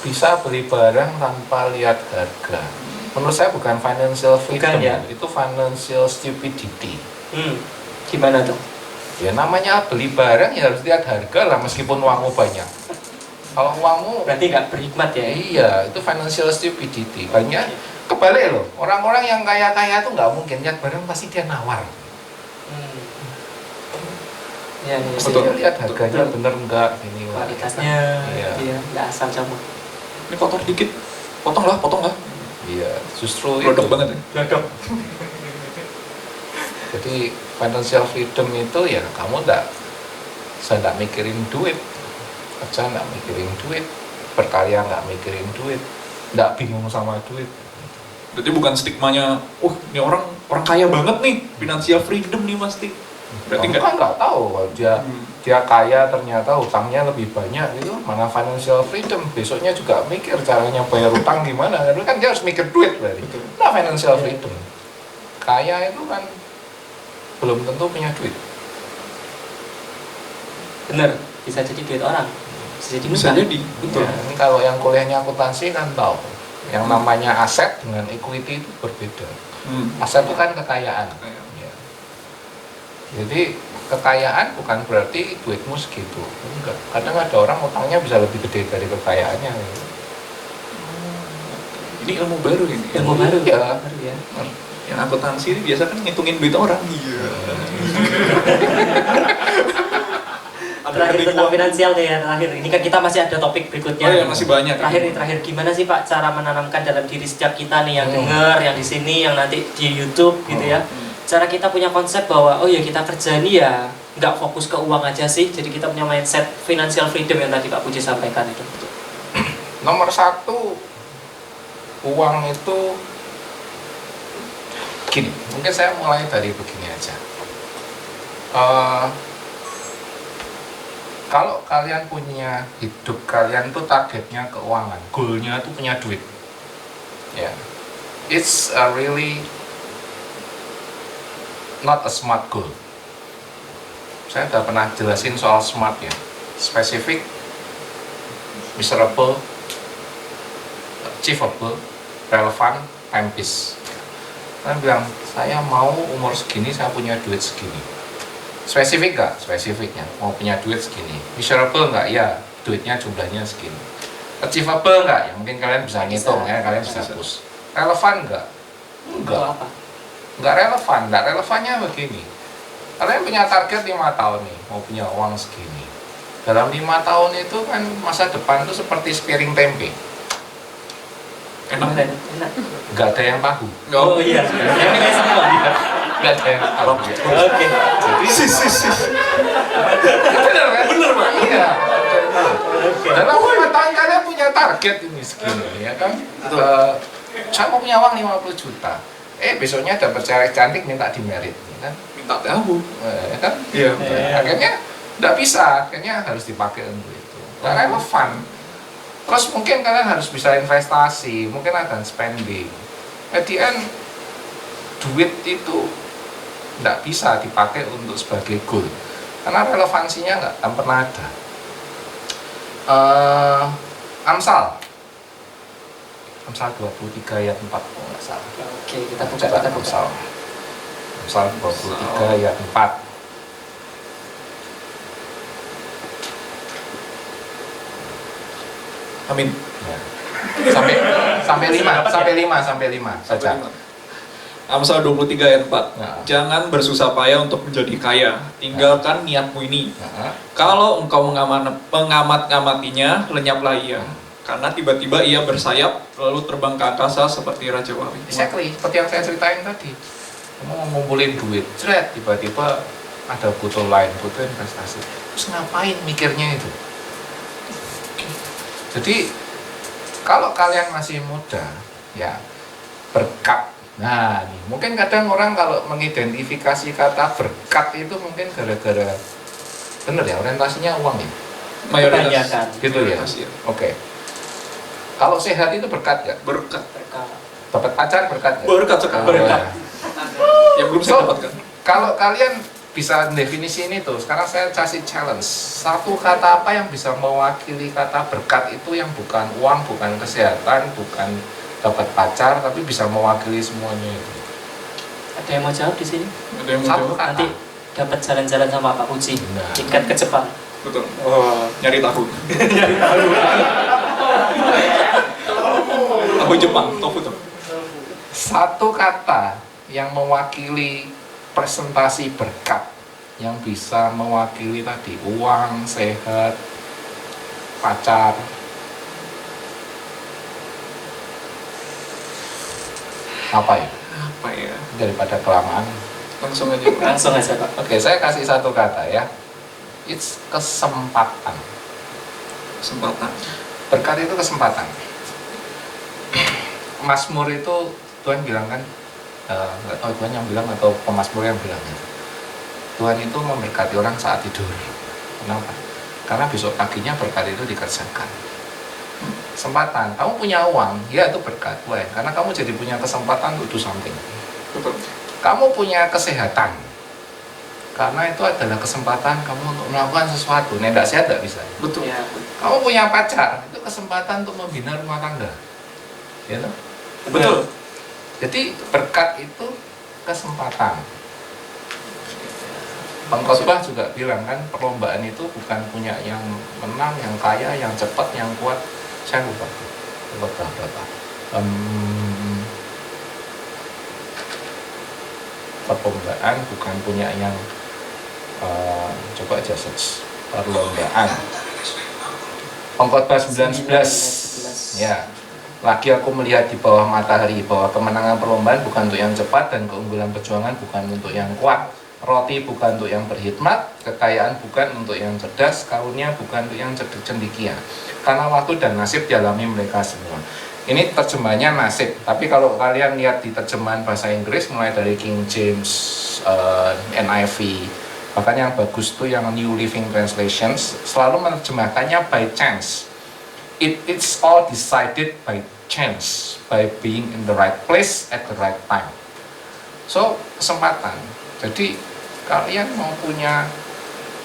Bisa beli barang tanpa lihat harga. Menurut saya bukan financial freedom, Bukan, ya? itu financial stupidity. Gimana tuh? Ya namanya beli barang ya harus lihat harga lah meskipun uangmu banyak. Kalau uangmu Berarti nggak berhikmat ya? iya, itu financial stupidity. Banyak kebalik loh. Orang-orang yang kaya-kaya itu nggak mungkin lihat barang pasti dia nawar. Ya, ya. Mesti Betul. dia lihat harganya Betul. bener nggak ini. Kualitasnya, Iya. dia nggak asal campur. Ini kotor dikit. Potong lah. Iya, justru Produk itu. banget ya. Gagap. Jadi financial freedom itu ya kamu saya nggak mikirin duit, kerja nggak mikirin duit, berkarya nggak mikirin duit, nggak bingung sama duit. Berarti bukan stigmanya, ini orang kaya banget nih, financial freedom nih pasti. Berarti Kamu enggak. kan nggak tahu kalau dia kaya ternyata hutangnya lebih banyak itu mana financial freedom. Besoknya juga mikir caranya bayar utang gimana, karena kan dia harus mikir duit berarti. Betul. Nah financial freedom, kaya itu kan belum tentu punya duit. Bener, bisa jadi duit orang. Bisa jadi Bisa utang. jadi, betul. Ya, ini kalau yang kuliahnya akuntansi kan tahu, yang namanya aset dengan equity itu berbeda. Aset itu kan kekayaan. Kaya. Ya. Jadi kekayaan bukan berarti duitmu segitu. Enggak. Kadang ada orang utangnya bisa lebih gede dari kekayaannya. Ini ilmu baru ini. Ilmu baru Ya. baru ya. Yang akuntansi ini biasa kan ngitungin duit orang. Iya. Terakhir tentang finansial nih ya, terakhir. Ini kan kita masih ada topik berikutnya. Oh iya, masih banyak. Terakhir gimana sih Pak cara menanamkan dalam diri setiap kita nih yang dengar, yang di sini, yang nanti di YouTube gitu ya. Cara kita punya konsep bahwa oh ya kita kerja ini ya nggak fokus ke uang aja sih. Jadi kita punya mindset financial freedom yang tadi Pak Puji sampaikan itu. Nomor satu, uang itu gini. Mungkin saya mulai dari begini aja. Kalau kalian punya hidup kalian tuh targetnya keuangan, goalnya tuh punya duit, ya, it's a really not a smart goal. Saya udah pernah jelasin soal smart ya, specific, measurable, achievable, relevant, time piece. Kalian bilang saya mau umur segini saya punya duit segini. Spesifik nggak? Spesifiknya mau punya duit segini. Measurable nggak? Ya, duitnya jumlahnya segini. Achievable nggak? Ya mungkin kalian bisa ngitung ya, kalian bisa push. Relevan nggak? Untuk apa? Nggak relevan. Nggak relevannya begini. Kalian punya target 5 tahun nih, mau punya uang segini. Dalam 5 tahun itu kan masa depan itu seperti sepiring tempe. Enak. Enak. Nggak ada yang tahu. Oh iya, ini semua. Nggak ada yang tahu. Oke. Jadi bener kan? Bener Pak. Iya. Dalam 5 tahun kalian punya target ini segini ya kan? Saya mau punya uang 50 juta. Besoknya dapat cewek cantik minta di merit, ya kan? Minta tahu. Ya kan? Iya. Akhirnya nggak bisa, akhirnya harus dipakai untuk itu. Nggak relevan. Terus mungkin kalian harus bisa investasi, mungkin ada spending. At the end, duit itu nggak bisa dipakai untuk sebagai goal karena relevansinya nggak akan pernah ada. Amsal 23 ayat 4 kalau nggak salah. Oke, kita buka Catat kita buka. Amsal 23 ayat 4. Amin. Ya. Sampai 5 saja. Amsal 23 ayat 4. Nah. Jangan bersusah payah untuk menjadi kaya. Tinggalkan niatmu ini. Nah, Kalau engkau mengamat-ngamatinya, lenyaplah ia. Karena tiba-tiba ia bersayap, lalu terbang ke angkasa seperti Raja Wali. exactly, seperti yang saya ceritain tadi. Kamu mau ngumpulin duit, jret, tiba-tiba ada butuh lain, butuh investasi. Terus ngapain mikirnya itu? Jadi, kalau kalian masih muda, ya, berkat. Nah, nih, mungkin kadang orang kalau mengidentifikasi kata berkat itu mungkin gara-gara, bener ya, orientasinya uang ya. Kebanyakan. Gitu ya. Mayoritas, ya. Oke. Kalau sehat itu berkat nggak? Berkat. Berkah. Dapat pacar berkat nggak? Berkat sekali. Oh, Berkat. ya. Yang belum saya So, dapatkan. Kalau kalian bisa definisi ini tuh, sekarang saya kasih challenge. Satu kata apa yang bisa mewakili kata berkat itu yang bukan uang, bukan kesehatan, bukan dapat pacar, tapi bisa mewakili semuanya itu. Ada yang mau jawab di sini? Ada yang mau Satu jawab? kata. Nanti dapat jalan-jalan sama Pak Uci. Nah. Tiket ke Jepang. Betul. Oh. Nyari tahu. Tahu Jepang, tofu tuh. Satu kata yang mewakili presentasi berkat, yang bisa mewakili tadi uang, sehat, pacar. Apa ya? Apa ya? Daripada kelamaan. Langsung aja. Pak. Langsung aja Pak. Oke, saya kasih satu kata ya. It's kesempatan. Kesempatan. Berkat itu kesempatan. Mazmur itu Tuhan bilang kan, nggak tahu Tuhan yang bilang atau pemazmur yang bilang, Tuhan itu memberkati orang saat tidur. Kenapa? Karena besok paginya berkat itu dikerjakan. Kesempatan, kamu punya uang, ya itu berkat, wah, karena kamu jadi punya kesempatan untuk do something. Betul. Kamu punya kesehatan, karena itu adalah kesempatan kamu untuk melakukan sesuatu. Nek tidak sehat tidak bisa. Betul. Ya. Kamu punya pacar, itu kesempatan untuk membina rumah tangga. Ya toh? Betul. Jadi berkat itu kesempatan. Pengkhotbah juga bilang kan, perlombaan itu bukan punya yang menang, yang kaya, yang cepat, yang kuat. Saya lupa. Berapa? Perlombaan bukan punya yang coba aja search perlombaan. Pengkhotbah 19. Ya. Lagi aku melihat di bawah matahari bahwa kemenangan perlombaan bukan untuk yang cepat dan keunggulan perjuangan bukan untuk yang kuat. Roti bukan untuk yang berkhidmat, kekayaan bukan untuk yang cerdas, karunia bukan untuk yang cendekia. Karena waktu dan nasib dialami mereka semua. Ini terjemahannya nasib, tapi kalau kalian lihat di terjemahan bahasa Inggris mulai dari King James, NIV, bahkan yang bagus tuh yang New Living Translations selalu menerjemahkannya by chance. It's all decided by chance, by being in the right place at the right time. So, kesempatan. Jadi, kalian mau punya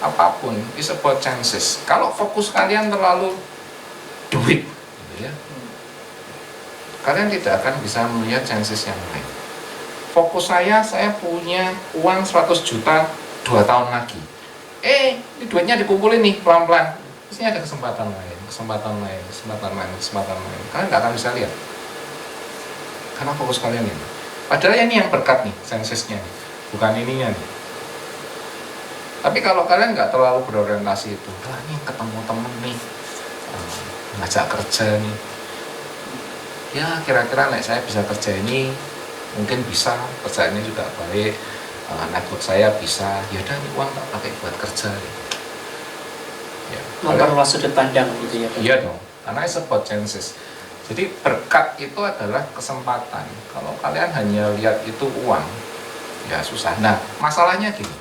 apapun, it's about chances. Kalau fokus kalian terlalu duit, gitu ya, kalian tidak akan bisa melihat chances yang lain. Fokus saya punya uang 100 juta 2 tahun lagi. Ini duitnya dikumpulin nih pelan-pelan. Terus ini ada kesempatan lain. Kalian nggak akan bisa lihat karena fokus kalian ini. Padahal ini yang berkat nih, sensesnya nih, bukan ininya nih. Tapi kalau kalian nggak terlalu berorientasi itu, ini ketemu temen nih, ngajak kerja nih, ya kira-kira saya bisa kerja ini, mungkin bisa kerja ini juga baik, network saya bisa, ya udah nih uang tak pakai buat kerja. Ya, Memperluas sudut pandang gitu ya Pak. iya dong, karena it's about chances. Jadi berkat itu adalah kesempatan. Kalau kalian hanya lihat itu uang, ya susah. Nah, masalahnya gini,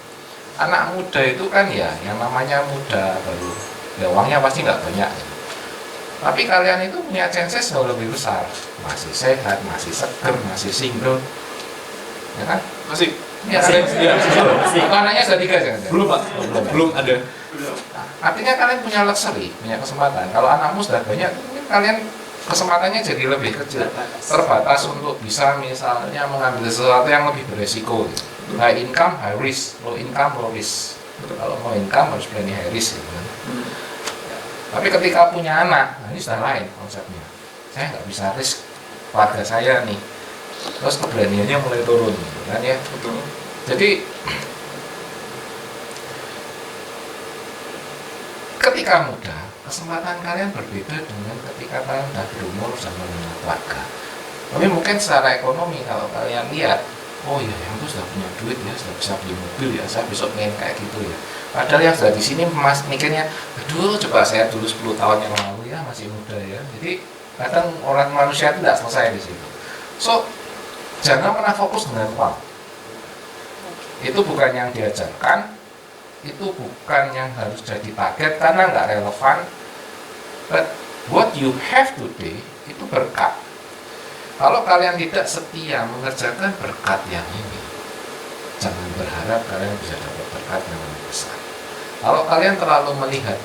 anak muda itu kan ya, yang namanya muda baru, ya uangnya pasti nggak banyak. Tapi kalian itu punya chances jauh lebih besar. Masih sehat, masih seger, masih single, ya kan? Masih. Ya, Masih. masih. Anaknya sudah 3 jangan? Belum, Pak. Belum ada. Nah, artinya kalian punya luxury, punya kesempatan. Kalau anakmu sudah banyak, mungkin kalian kesempatannya jadi lebih kecil, terbatas untuk bisa misalnya mengambil sesuatu yang lebih beresiko. High income, high risk, low income, low risk. Kalau mau income harus berani high risk. Gitu. Ya. Tapi ketika punya anak, nah ini sudah lain konsepnya. Saya nggak bisa risk keluarga saya nih, terus keberaniannya mulai turun, gitu kan ya. Betul. Jadi ketika muda, kesempatan kalian berbeda dengan ketika kalian sudah berumur sama dengan keluarga. Tapi mungkin secara ekonomi kalau kalian lihat, oh ya yang itu sudah punya duit ya, sudah bisa beli mobil ya, saya besok pengen kayak gitu ya. Padahal yang sudah di sini mikirnya, aduh coba saya dulu 10 tahun yang lalu ya, masih muda ya. Jadi kadang orang manusia itu tidak selesai di situ. So, jangan pernah fokus dengan uang. Itu bukan yang diajarkan, itu bukan yang harus jadi target karena nggak relevan. But what you have today itu berkat. Kalau kalian tidak setia mengerjakan berkat yang ini, jangan berharap kalian bisa dapat berkat yang lebih besar. Kalau kalian terlalu melihat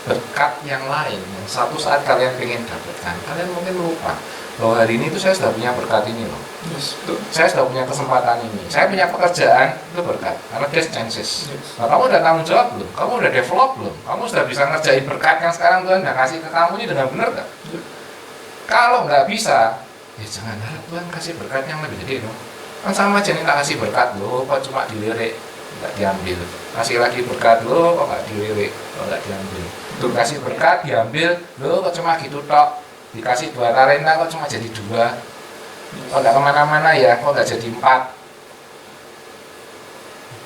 berkat yang lain yang satu saat kalian ingin dapatkan, kalian mungkin lupa bahwa hari ini itu saya sudah punya berkat ini loh. Yes, betul. Saya sudah punya kesempatan ini. Saya punya pekerjaan, itu berkat. Karena there's chances. Yes. Nah, kamu udah tanggung jawab belum? Kamu udah develop belum? Kamu sudah bisa ngerjain berkat yang sekarang Tuhan udah kasih ke kamu ini dengan benar gak? Kalau nggak bisa, ya jangan harap Tuhan kasih berkat yang lebih gede dong. Kan sama aja nih tak kasih berkat lo, kok cuma dilirik, nggak diambil. Kasih lagi berkat lo, kok nggak dilirik, kok nggak diambil. Tuh kasih berkat diambil, lo kok cuma gitu tok. Dikasih 2 talenta kok cuma jadi 2. Kok nggak kemana-mana ya, kok nggak jadi 4.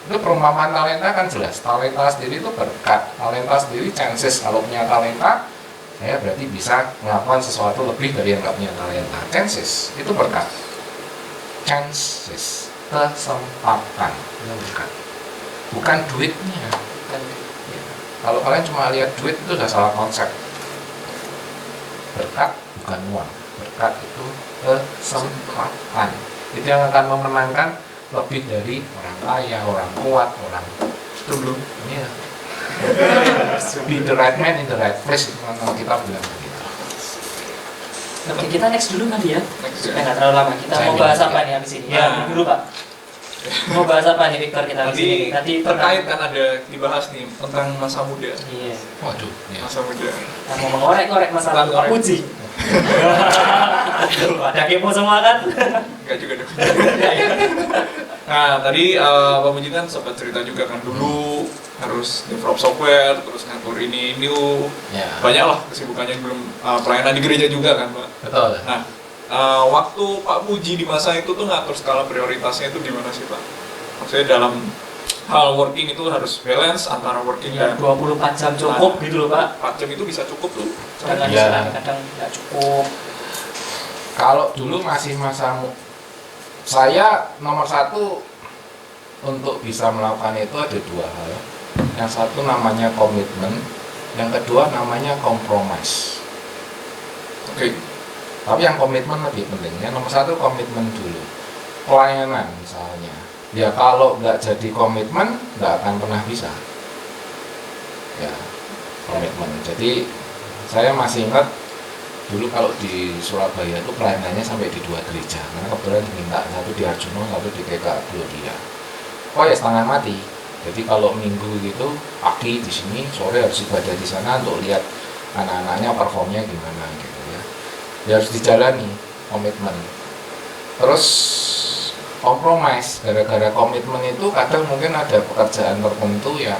Itu perumpamaan talenta kan jelas. Talenta sendiri itu berkat, talenta sendiri chances. Kalau punya talenta, saya berarti bisa melakukan sesuatu lebih dari yang nggak punya talenta. Chances itu berkat. Chances, kesempatan itu berkat. Bukan duitnya. Bukan duitnya. Kalau kalian cuma lihat duit itu sudah salah konsep. Berkat bukan uang, berkat itu kesempatan. Itu yang akan memenangkan lebih dari orang kaya, orang kuat, orang itu belum. Ini ya. Be the right man in the right place, kalau kita bilang begitu. Oke, kita next dulu kali ya. Next, Supaya ya. nggak terlalu lama. Kita Saya mau bahas minum apa juga. nih habis ini? Ya. Ya, dulu Pak. Mau bahas apa nih Victor kita habis ini? Nanti terkait kan ada dibahas nih tentang masa muda. Iya. Waduh, ya. Masa muda. Kita mau mengorek-ngorek masalah Ngorek. Pak Puji. Ada kepo semua kan? Enggak juga dong. Nah, tadi Pak Muji kan sempat cerita juga kan dulu harus develop software, terus ngatur ini new. Ya. Banyak lah kesibukannya belum pelayanan di gereja juga kan, Pak. Betul. Nah, waktu Pak Muji di masa itu tuh ngatur skala prioritasnya itu gimana sih, Pak? Maksudnya dalam hal working itu harus balance antara working Ya, dan 24 jam cukup gitu loh Pak. 4 jam itu bisa cukup tuh. Jangan Ya. kadang nggak cukup. Kalau dulu masih saya nomor 1 untuk bisa melakukan itu ada 2 hal. Yang satu namanya komitmen, yang kedua namanya kompromis. Oke. Tapi yang komitmen lebih penting. Yang nomor 1 komitmen dulu. Pelayanan misalnya. Ya kalau nggak jadi komitmen, nggak akan pernah bisa. Ya, komitmen. Jadi saya masih ingat dulu kalau di Surabaya itu pelayanannya sampai di 2 gereja. Karena kebetulan diminta, satu di Arjuno, satu di TK Gloria. Oh ya setengah mati. Jadi kalau minggu gitu pagi di sini, sore harus ibadah di sana untuk lihat anak-anaknya performnya gimana gitu ya. Ya harus dijalani komitmen. Terus kompromis, gara-gara komitmen itu kadang mungkin ada pekerjaan tertentu yang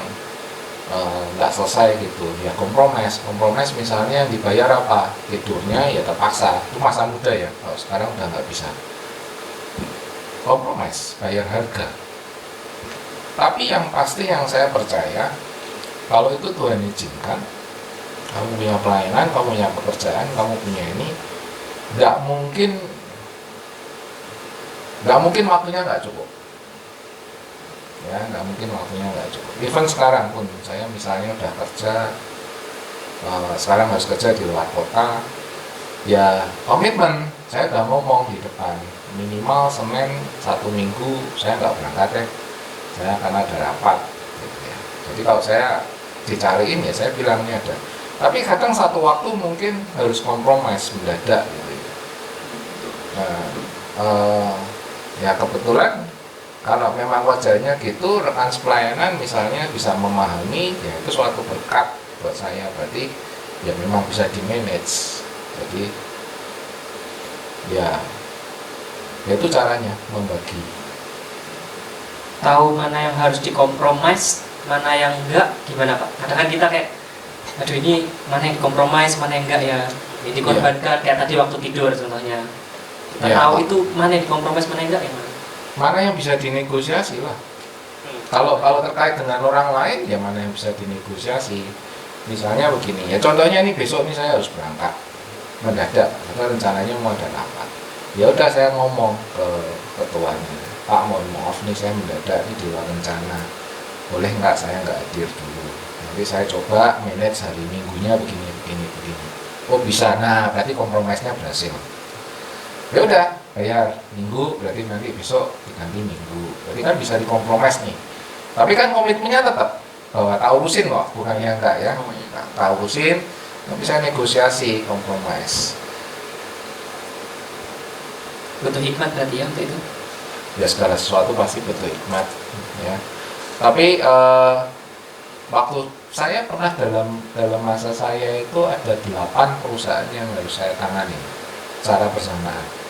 nggak selesai gitu ya. Kompromis misalnya dibayar apa, tidurnya ya terpaksa. Itu masa muda ya, kalau sekarang udah nggak bisa. Kompromis, bayar harga. Tapi yang pasti yang saya percaya, kalau itu Tuhan izinkan, kamu punya pelayanan, kamu punya pekerjaan, kamu punya ini, nggak mungkin waktunya nggak cukup. Ya, nggak mungkin waktunya nggak cukup. Even sekarang pun, saya misalnya udah kerja, sekarang harus kerja di luar kota, ya komitmen, saya udah ngomong di depan, minimal Senin 1 minggu saya nggak berangkat ya, saya akan ada rapat gitu ya. Jadi kalau saya dicariin ya saya bilang ini ada. Tapi kadang satu waktu mungkin harus kompromis mendadak gitu ya. Nah, ya kebetulan kalau memang wajarnya gitu, rekan pelayanan misalnya bisa memahami, ya itu suatu berkat buat saya, berarti ya memang bisa di manage. Jadi ya itu caranya membagi. Tahu mana yang harus dikompromis, mana yang enggak, gimana Pak? Kadang kan kita kayak, aduh ini mana yang dikompromis, mana yang enggak ya, ini dikorbankan, kayak tadi waktu tidur contohnya. Kita Ya. tahu itu mana yang dikompromis, mana yang enggak ya mana? Mana yang bisa dinegosiasi lah. Kalau terkait dengan orang lain, ya mana yang bisa dinegosiasi. Misalnya begini, ya contohnya ini besok ini saya harus berangkat mendadak, karena rencananya mau ada rapat. Ya udah saya ngomong ke ketuanya, Pak mohon maaf nih saya mendadak ini di luar rencana. boleh nggak saya nggak hadir dulu, nanti saya coba manage hari minggunya begini begini begini. Oh bisa, nah berarti kompromisnya berhasil. Ya udah bayar minggu, berarti nanti besok diganti minggu, berarti kan bisa dikompromis nih. Tapi kan komitmennya tetap bahwa tak urusin kok, bukannya enggak ya, tak urusin, tapi saya negosiasi kompromis. Butuh hikmat berarti ya untuk itu. Ya segala sesuatu pasti butuh hikmat ya. Tapi waktu saya pernah dalam masa saya itu ada 8 perusahaan yang harus saya tangani secara bersamaan.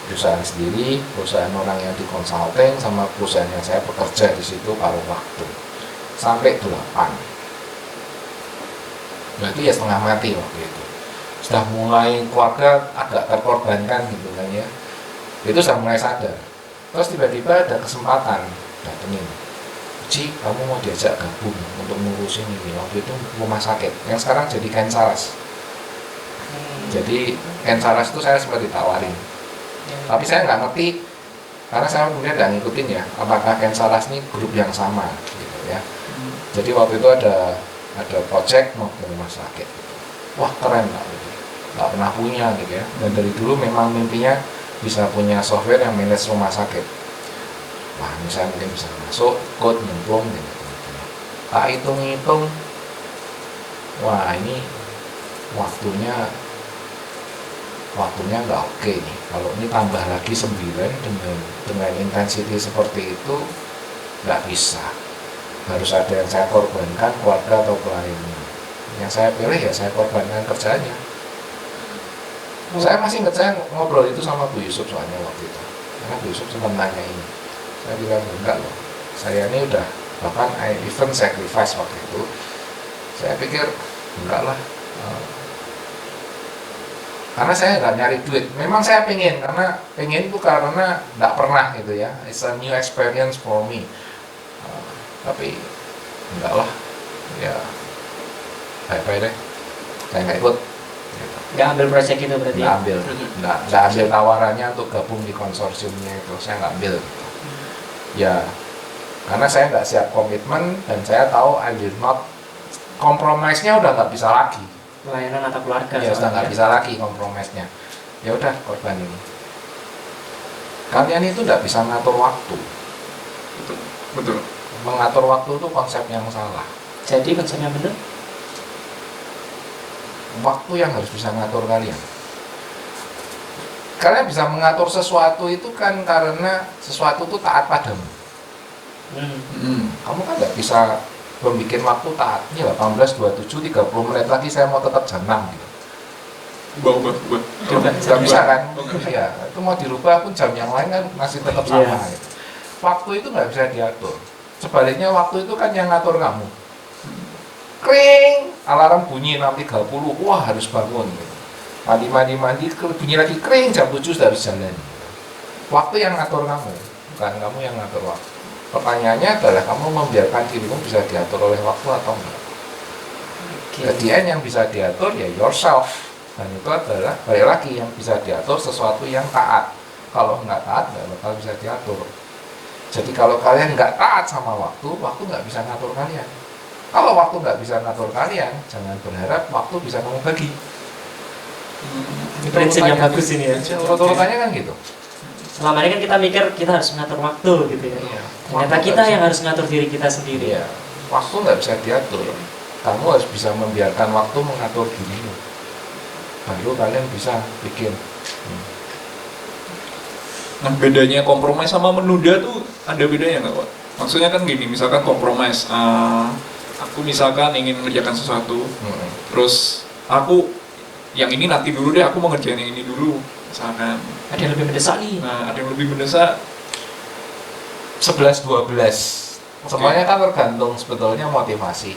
Perusahaan sendiri, perusahaan orang yang di consulting, sama perusahaan yang saya bekerja di situ paruh waktu. Sampai 8. Berarti ya setengah mati waktu itu. Sudah mulai keluarga agak terkorbankan gitu kan ya. Itu sudah mulai sadar. Terus tiba-tiba ada kesempatan datengin, Ci, kamu mau diajak gabung untuk ngurusin ini. Waktu itu rumah sakit yang sekarang jadi Kensaras. Jadi Kensaras itu saya sempat ditawarin, tapi saya nggak ngerti karena saya kemudian nggak ngikutin ya apakah Kensaras ini grup yang sama gitu ya. Jadi waktu itu ada project mau ke rumah sakit gitu. Wah keren lah gitu. Nggak pernah punya gitu ya, dan dari dulu memang mimpinya bisa punya software yang manage rumah sakit. Wah ini saya mungkin bisa masuk code nyemplung gitu. Tak hitung-hitung, wah ini waktunya nggak oke nih. Kalau ini tambah lagi 9 dengan intensity seperti itu nggak bisa. Harus ada yang saya korbankan, keluarga atau kliennya. Yang saya pilih ya saya korbankan kerjanya. Saya masih ingat saya ngobrol itu sama Bu Yusuf soalnya waktu itu. Karena Bu Yusuf sempat nanya ini. Saya bilang enggak loh. Saya ini udah bahkan I even sacrifice waktu itu. Saya pikir enggak lah. Karena saya nggak nyari duit. Memang saya pengen, karena pengen itu karena nggak pernah gitu ya. It's a new experience for me. Tapi enggak lah. Ya bye-bye deh. Saya nggak ikut. Nggak ambil proyek itu berarti. Nggak ambil tawarannya untuk gabung di konsorsiumnya itu, saya nggak ambil. Ya, karena saya nggak siap komitmen dan saya tahu I will not, kompromisnya udah nggak bisa lagi. Pelayanan atau keluarga. Ya sudah nggak bisa lagi kompromisnya. Ya udah korban ini. Kalian itu nggak bisa ngatur waktu. Betul. Mengatur waktu itu konsep yang salah. Jadi konsepnya benar. Waktu yang harus bisa ngatur kalian. Kalian bisa mengatur sesuatu itu kan karena sesuatu itu taat padamu. Kamu kan nggak bisa membuat waktu taat. Ini 18:27, 30 menit lagi saya mau tetap jam 6 gitu. Ubah. Nggak bisa kan? Iya, itu mau dirubah pun jam yang lain kan masih tetap sama. Gitu. Waktu itu nggak bisa diatur. Sebaliknya waktu itu kan yang ngatur kamu. Kring, alarm bunyi 6.30, wah harus bangun gitu. Mandi, bunyi lagi kring, jam 7 sudah harus jalan. Waktu yang ngatur kamu, bukan kamu yang ngatur waktu. Pertanyaannya adalah kamu membiarkan dirimu bisa diatur oleh waktu atau enggak. Jadi yang bisa diatur ya yourself. Dan itu adalah, balik lagi, yang bisa diatur sesuatu yang taat. Kalau nggak taat, nggak bakal bisa diatur. Jadi kalau kalian nggak taat sama waktu nggak bisa ngatur kalian. Kalau waktu nggak bisa ngatur kalian, jangan berharap waktu bisa kamu bagi. Ini prinsip yang bagus ini ya. Urutannya kan gitu. Selama ini kan kita mikir kita harus mengatur waktu gitu ya. Iya. Ternyata kita yang harus ngatur diri kita sendiri. Iya. Waktu nggak bisa diatur. Kamu harus bisa membiarkan waktu mengatur dirimu. Baru kalian bisa bikin. Nah bedanya kompromi sama menunda tuh ada bedanya nggak Pak? Maksudnya kan gini, misalkan kompromi, aku misalkan ingin mengerjakan sesuatu, terus aku yang ini nanti dulu deh, aku mau ngerjain yang ini dulu, misalkan. Ada yang lebih mendesak nih. Nah ada yang lebih mendesak. 11-12. Semuanya kan tergantung sebetulnya motivasi.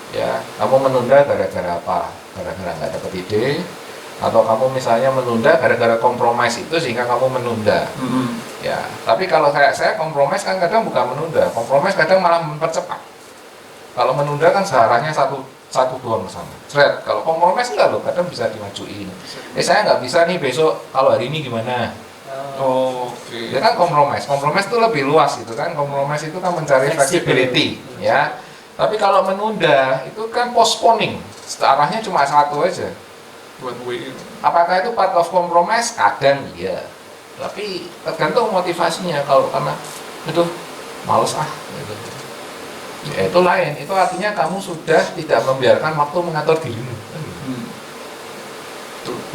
Ya, kamu menunda gara-gara apa? Gara-gara nggak dapet ide, atau kamu misalnya menunda gara-gara kompromis itu sehingga kamu menunda. Ya, tapi kalau saya kompromis kan kadang bukan menunda, kompromis kadang malah mempercepat. Kalau menunda kan seharusnya satu doang ke sana. Seret. Kalau kompromis enggak loh, kadang bisa dimajuin. Saya nggak bisa nih besok, kalau hari ini gimana? Oh, oke. Dia kan compromise itu lebih luas itu kan, compromise itu kan mencari flexibility ya. Tapi kalau menunda itu kan postponing, arahnya cuma satu aja. One way. Apakah itu part of compromise? Kadang iya, tapi tergantung motivasinya. Kalau karena aduh males gitu. Ya, itu lain, itu artinya kamu sudah tidak membiarkan waktu mengatur dirimu.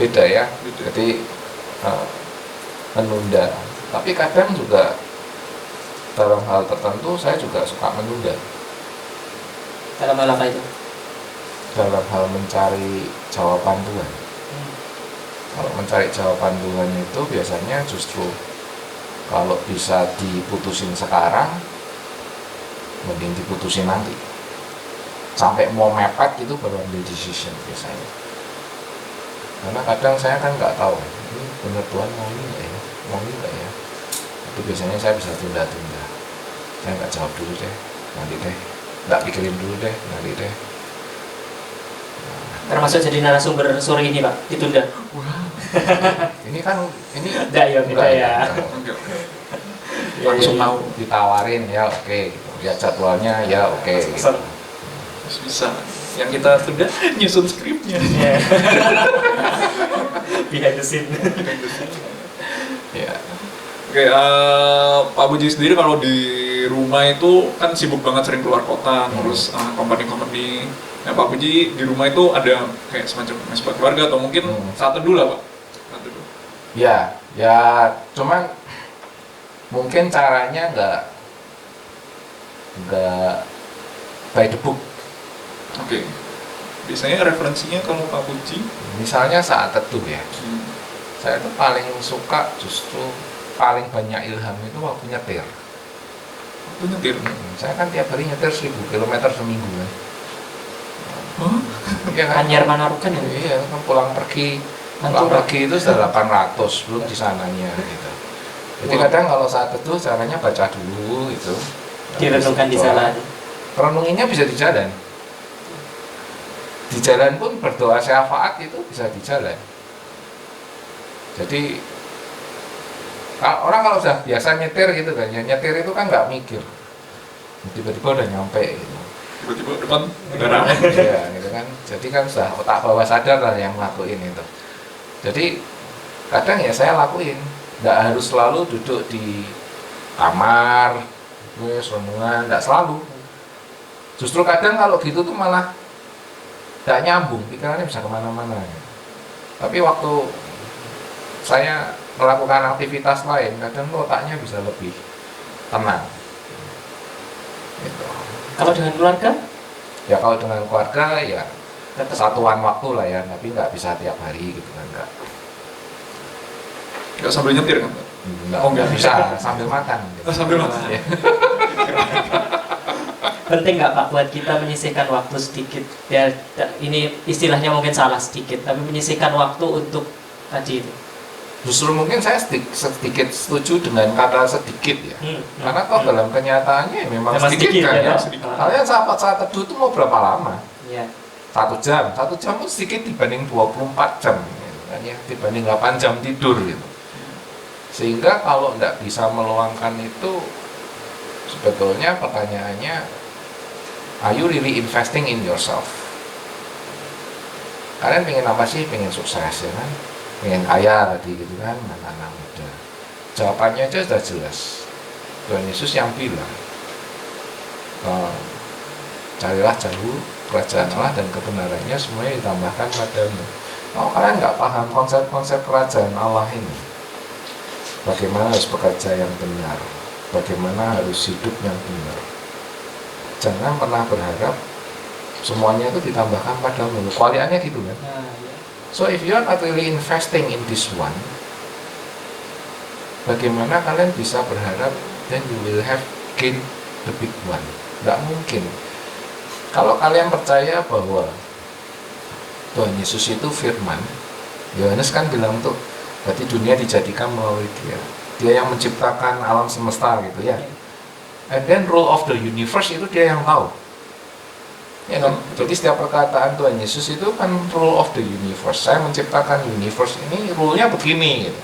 Beda ya. Beda. Jadi menunda. Tapi kadang juga dalam hal tertentu saya juga suka menunda. Dalam hal apa itu? Dalam hal mencari jawaban Tuhan. Kalau mencari jawaban Tuhan itu biasanya justru kalau bisa diputusin sekarang, mending diputusin nanti. Sampai mau mepet itu baru ambil decision biasanya. Karena kadang saya kan nggak tahu, ini benar Tuhan mau ini nggak ya, mau ini nggak ya. Itu biasanya saya bisa tunda-tunda. Saya nggak jawab dulu deh, nanti deh. Nggak pikirin dulu deh, nanti deh. Termasuk jadi narasumber sore ini Pak, ditunda. Ini kan, ini Enggak ya, beda ya. Enggak. Ya, Langsung ya, ya. tahu. Ditawarin ya oke, gitu. Lihat jadwalnya ya oke. Gitu. Terus bisa. Yang kita tunda nyusun skripnya. Ya. Behind the scene. Ya. Oke, Pak Puji sendiri kalau di rumah itu kan sibuk banget, sering keluar kota, ngurus company-company. Nah, Pak Puji di rumah itu ada kayak semacam mesbah keluarga atau mungkin saat teduh lah Pak? Saat teduh. Ya, cuman mungkin caranya nggak by the book. Oke. Biasanya referensinya kalau Pak Puji, Misalnya saat teduh ya, saya tuh paling suka justru paling banyak ilham itu waktu nyetir. waktu nyetir. Saya kan tiap hari nyetir 1000 km seminggu kan. Hah? Iya kan? Anyar Manarukan ya? Iya kan pulang pergi itu sudah 800 belum di sananya gitu. Jadi kadang kalau saat teduh caranya baca dulu itu. Direnungkan di jalan. Renunginnya bisa di jalan. Di jalan pun berdoa syafaat itu bisa di jalan. Jadi orang kalau sudah biasa nyetir gitu kan, ya nyetir itu kan nggak mikir, tiba-tiba udah nyampe gitu. Tiba-tiba depan kendaraan. Iya gitu kan. Jadi kan sudah otak bawah sadar lah yang ngelakuin itu. Jadi kadang ya saya lakuin, nggak harus selalu duduk di kamar, renungan, nggak selalu. Justru kadang kalau gitu tuh malah nggak nyambung, pikirannya bisa kemana-mana. Tapi waktu saya melakukan aktivitas lain, kadang otaknya bisa lebih tenang. Gitu. Kalau dengan keluarga? Ya kalau dengan keluarga ya Tetap. satuan waktu lah ya, tapi nggak bisa tiap hari gitu kan, nggak. Nggak sambil nyetir kan Pak? Nggak bisa sambil makan. Gitu. Sambil makan. Ya. Penting nggak Pak buat kita menyisihkan waktu sedikit? Ya ini istilahnya mungkin salah sedikit, tapi menyisihkan waktu untuk tadi itu. Justru mungkin saya sedikit setuju dengan kata sedikit ya. Karena toh dalam kenyataannya memang sedikit kan ya. sedikit. Kalian saat teduh itu mau berapa lama? Ya. 1 jam. 1 jam itu sedikit dibanding 24 jam gitu kan ya, dibanding 8 jam tidur gitu. Sehingga kalau nggak bisa meluangkan itu, sebetulnya pertanyaannya, are you really investing in yourself? Kalian pengen apa sih? Pengen sukses ya kan? Pengen kaya tadi gitu kan, anak-anak muda. Jawabannya aja sudah jelas. Tuhan Yesus yang bilang, carilah jauh kerajaan Allah dan kebenarannya semuanya ditambahkan padamu. Kalau kalian nggak paham konsep-konsep kerajaan Allah ini, bagaimana harus bekerja yang benar, bagaimana harus hidup yang benar, jangan pernah berharap semuanya itu ditambahkan padamu. Kualiannya gitu kan. Nah, ya. So if you are not really investing in this one, bagaimana kalian bisa berharap then you will have gain the big one? Nggak mungkin. Kalau kalian percaya bahwa Tuhan Yesus itu firman, Yohanes kan bilang tuh, berarti dunia dijadikan melalui dia. Dia yang menciptakan alam semesta gitu ya. And then rule of the universe itu dia yang tahu. Ya kan? Jadi setiap perkataan Tuhan Yesus itu kan rule of the universe. Saya menciptakan universe ini rule-nya begini gitu.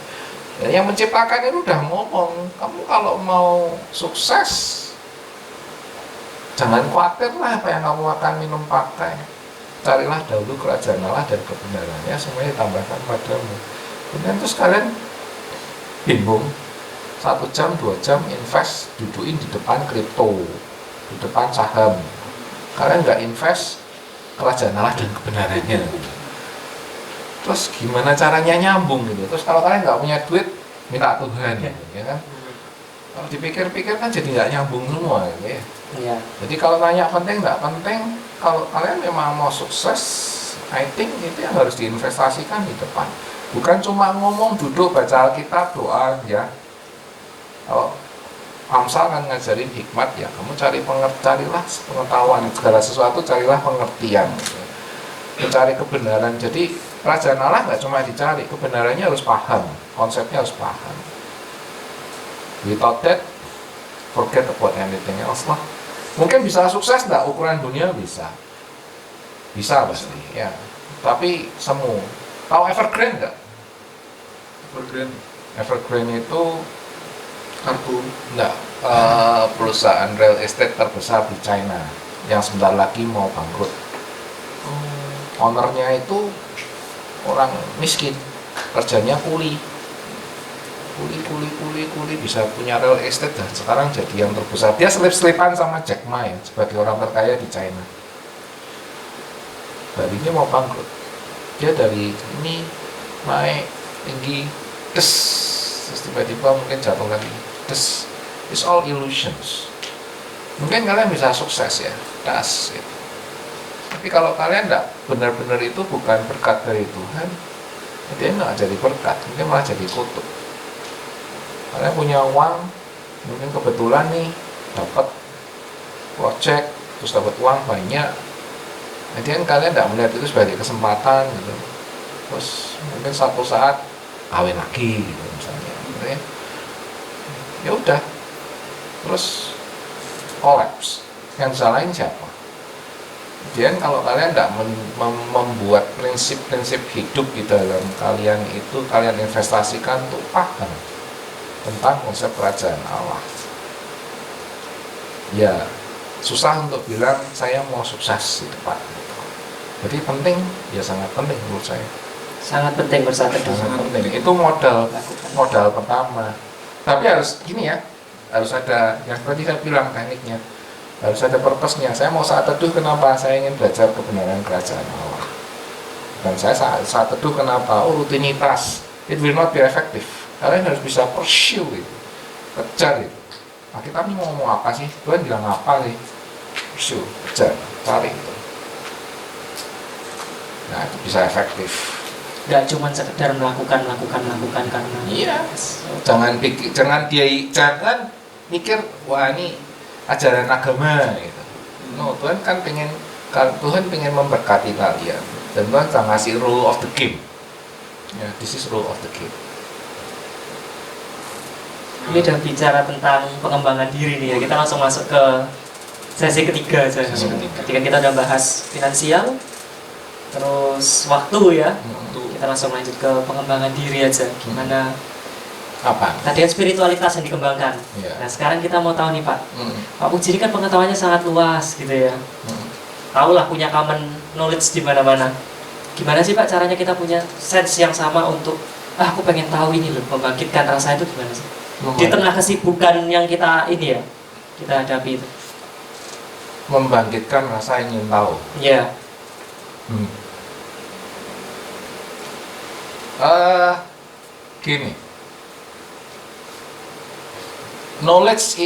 Dan yang menciptakan itu udah ngomong, kamu kalau mau sukses, jangan khawatir lah apa yang kamu makan, minum, pakai. Carilah dahulu kerajaan Allah dan kebenarannya, semuanya ditambahkan padamu. Kemudian terus kalian bingung, 1 jam, 2 jam invest, dudukin di depan kripto, di depan saham. Kalian nggak invest kerajaan Allah dan kebenarannya. Terus gimana caranya nyambung gitu? Terus kalau kalian nggak punya duit, minta Tuhan, gitu, ya kan? Kalau dipikir-pikir kan jadi nggak nyambung semua, gitu ya. Iya. Jadi kalau tanya penting nggak penting, kalau kalian memang mau sukses, I think itu yang harus diinvestasikan di depan. Bukan cuma ngomong, duduk, baca Alkitab, doa, ya. Kalau Amsal kan ngajarin hikmat, ya kamu carilah pengetahuan, segala sesuatu carilah pengertian, gitu. Mencari kebenaran. Jadi kerajaan Allah nggak cuma dicari, kebenarannya harus paham, konsepnya harus paham. Without that, forget about anything else lah. Mungkin bisa sukses nggak ukuran dunia, bisa pasti ya. Tapi semu. Tahu Evergrande nggak? Evergrande itu kartu nggak, perusahaan real estate terbesar di China yang sebentar lagi mau bangkrut. Ownernya itu orang miskin, kerjanya kuli, bisa punya real estate dah. Sekarang jadi yang terbesar. Dia selip-selipan sama Jack Ma ya, sebagai orang terkaya di China. Hari ini mau bangkrut. Dia dari ini naik tinggi, terus tiba-tiba mungkin jatuh lagi. It's all illusions. Mungkin kalian bisa sukses ya, gitu. Tapi kalau kalian enggak benar-benar itu bukan berkat dari Tuhan, dia nggak jadi berkat, mungkin malah jadi kutuk. Kalian punya uang, mungkin kebetulan nih dapat project, terus dapat uang banyak, jadi kan kalian tidak melihat itu sebagai kesempatan gitu. Terus mungkin satu saat kawin lagi gitu misalnya, gitu ya. Ya udah, terus collapse. Yang disalahin siapa? Jadi kalau kalian tidak membuat prinsip-prinsip hidup di dalam kalian itu, kalian investasikan untuk paham tentang konsep kerajaan Allah, ya susah untuk bilang saya mau sukses di depan. Jadi penting, ya sangat penting menurut saya. Sangat penting bersatu. Sangat penting. Itu modal pertama. Tapi harus gini ya, harus ada yang tadi saya bilang tekniknya. Harus ada purpose-nya. Saya mau saat teduh kenapa? Saya ingin belajar kebenaran kerajaan Allah. Dan saya saat teduh kenapa? Oh, rutinitas. It will not be effective. Kalian harus bisa pursue itu, kejar itu. Nah, kita ini mau ngomong apa sih? Tuhan bilang apa sih? Pursue, kejar, cari itu. Nah, itu bisa efektif. Nggak cuma sekedar melakukan karena. Iya. Jangan mikir wah ini ajaran agama gitu. No, Tuhan pengen memberkati kalian. Dan Tuhan akan ngasih rule of the game. Ya, this is rule of the game. Ini udah bicara tentang pengembangan diri nih ya. Kita langsung masuk ke sesi ketiga aja. Ketika kita udah bahas finansial, terus waktu ya. Kita langsung lanjut ke pengembangan diri aja. Gimana? Apa? Tadi kan spiritualitas yang dikembangkan. Ya. Nah sekarang kita mau tahu nih Pak. Pak Puji ini kan pengetahuannya sangat luas gitu ya. Tahu lah punya common knowledge di mana-mana. Gimana sih Pak caranya kita punya sense yang sama untuk aku pengen tahu ini loh, membangkitkan rasa itu gimana sih? Di tengah kesibukan yang kita ini ya, kita hadapi itu. Membangkitkan rasa ingin tahu. Iya. Gini. Knowledge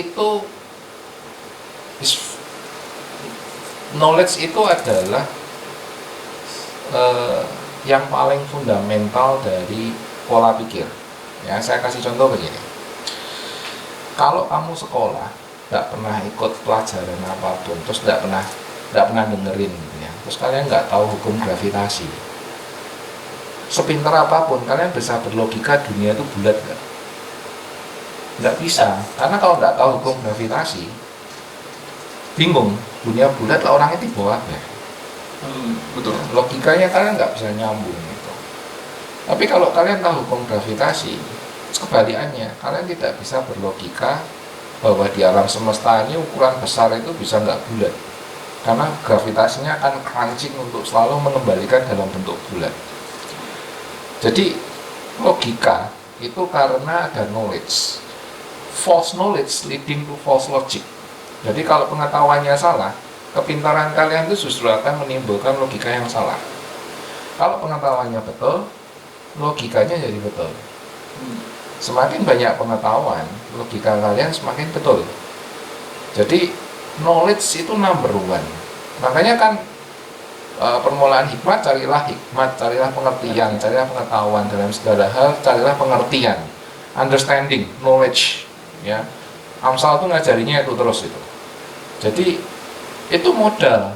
itu adalah yang paling fundamental dari pola pikir. Ya, saya kasih contoh begini. Kalau kamu sekolah nggak pernah ikut pelajaran apapun, terus nggak pernah dengerin, gitu ya. Terus kalian nggak tahu hukum gravitasi. Sepintar apapun kalian bisa berlogika dunia itu bulat nggak? Nggak bisa, karena kalau nggak tahu hukum gravitasi, bingung, dunia bulat lah orangnya di bawah ya. Betul. Logikanya kalian nggak bisa nyambung gitu. Tapi kalau kalian tahu hukum gravitasi, kebalikannya, kalian tidak bisa berlogika bahwa di alam semesta ini ukuran besar itu bisa nggak bulat, karena gravitasinya akan cruncing untuk selalu mengembalikan dalam bentuk bulat. Jadi logika itu karena ada knowledge, false knowledge leading to false logic. Jadi kalau pengetahuannya salah, kepintaran kalian itu justru akan menimbulkan logika yang salah. Kalau pengetahuannya betul, logikanya jadi betul. Semakin banyak pengetahuan, logika kalian semakin betul. Jadi knowledge itu number one. Makanya kan permulaan hikmat, carilah hikmat, carilah pengertian, carilah pengetahuan dalam segala hal, carilah pengertian, understanding, knowledge. Ya, Amsal itu ngajarinya itu terus itu. Jadi itu modal.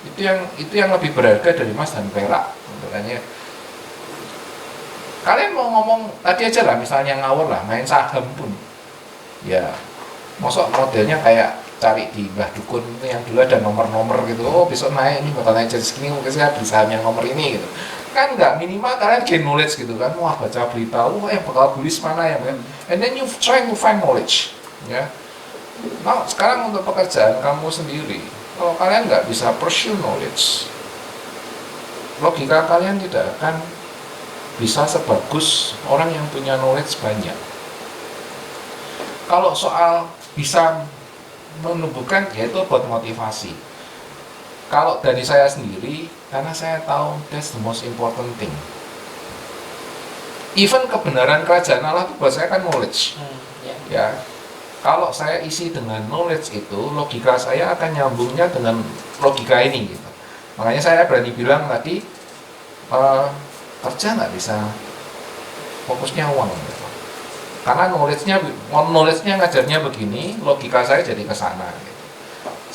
Itu yang lebih berharga dari emas dan perak. Makanya kalian mau ngomong tadi aja lah, misalnya ngawur lah, main saham pun ya mosok modelnya kayak cari di Mbah Dukun itu yang dulu ada nomor-nomor gitu, oh besok naik ini bakal naik jadi segini, mungkin saya beli saham yang nomor ini gitu kan. Nggak, minimal kalian gain knowledge gitu kan, wah baca berita, wah yang bakal bullish mana ya kan, and then you try to find knowledge ya. Nah sekarang untuk pekerjaan kamu sendiri, kalau kalian nggak bisa pursue knowledge, logika kalian tidak akan bisa sebagus orang yang punya knowledge banyak. Kalau soal bisa menumbuhkan, yaitu buat motivasi. Kalau dari saya sendiri, karena saya tahu that's the most important thing. Even kebenaran kerajaan Allah itu buat saya kan knowledge. Ya, kalau saya isi dengan knowledge itu, logika saya akan nyambungnya dengan logika ini gitu. Makanya saya berani bilang tadi, kerja nggak bisa fokusnya uang gitu. Karena knowledge-nya ngajarnya begini, logika saya jadi ke sana gitu.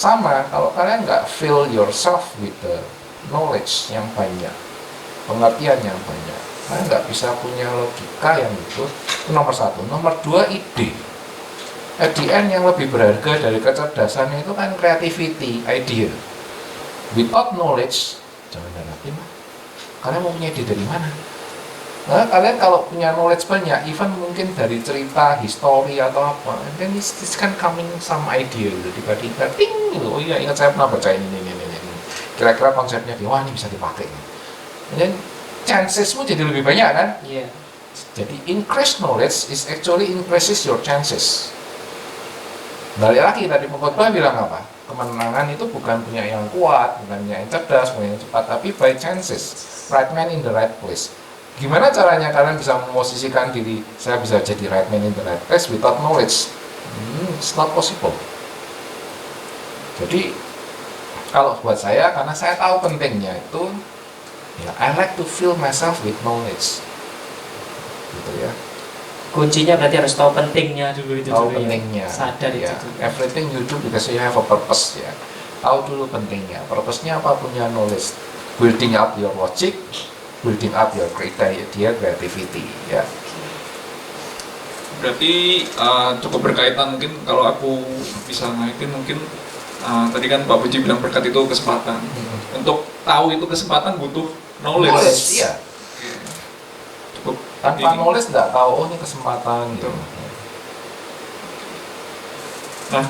Sama kalau kalian nggak fill yourself with the knowledge yang banyak, pengertian yang banyak, kalian nggak bisa punya logika yang itu nomor satu. Nomor dua, ide. At the end yang lebih berharga dari kecerdasan itu kan creativity, idea. Without knowledge, jangan harapin lah. Kalian mau punya ide dari mana? Nah, kalian kalau punya knowledge banyak, even mungkin dari cerita, history atau apa, then this kan coming some idea gitu, tiba-tiba ting gitu, oh iya ingat saya pernah baca ini. Kira-kira konsepnya, wah ini bisa dipakai. Dan chancesmu jadi lebih banyak kan? Iya. Jadi increase knowledge is actually increases your chances. Balik lagi tadi pengkhotbah bilang apa? Kemenangan itu bukan punya yang kuat, bukan punya yang cerdas, punya yang cepat, tapi by chances. Right man in the right place. Gimana caranya kalian bisa memosisikan diri saya bisa jadi right man in the right place without knowledge? It's not possible. Jadi kalau buat saya, karena saya tahu pentingnya itu, ya I like to fill myself with knowledge. Gitu ya. Kuncinya berarti harus tahu pentingnya dulu itu Tahu dulu pentingnya. ya. Sadar Ya. itu dulu. Everything you do because you have a purpose ya. Tahu dulu pentingnya. Purpose-nya apa, punya knowledge. Building up your logic, building up your creativity ya. Berarti cukup berkaitan, mungkin kalau aku bisa ngaitin mungkin tadi kan Pak Puji bilang berkat itu kesempatan. Untuk tahu itu kesempatan butuh knowledge. Iya. Cukup Tanpa ini. knowledge nggak tahu, oh ini kesempatan gitu. Nah,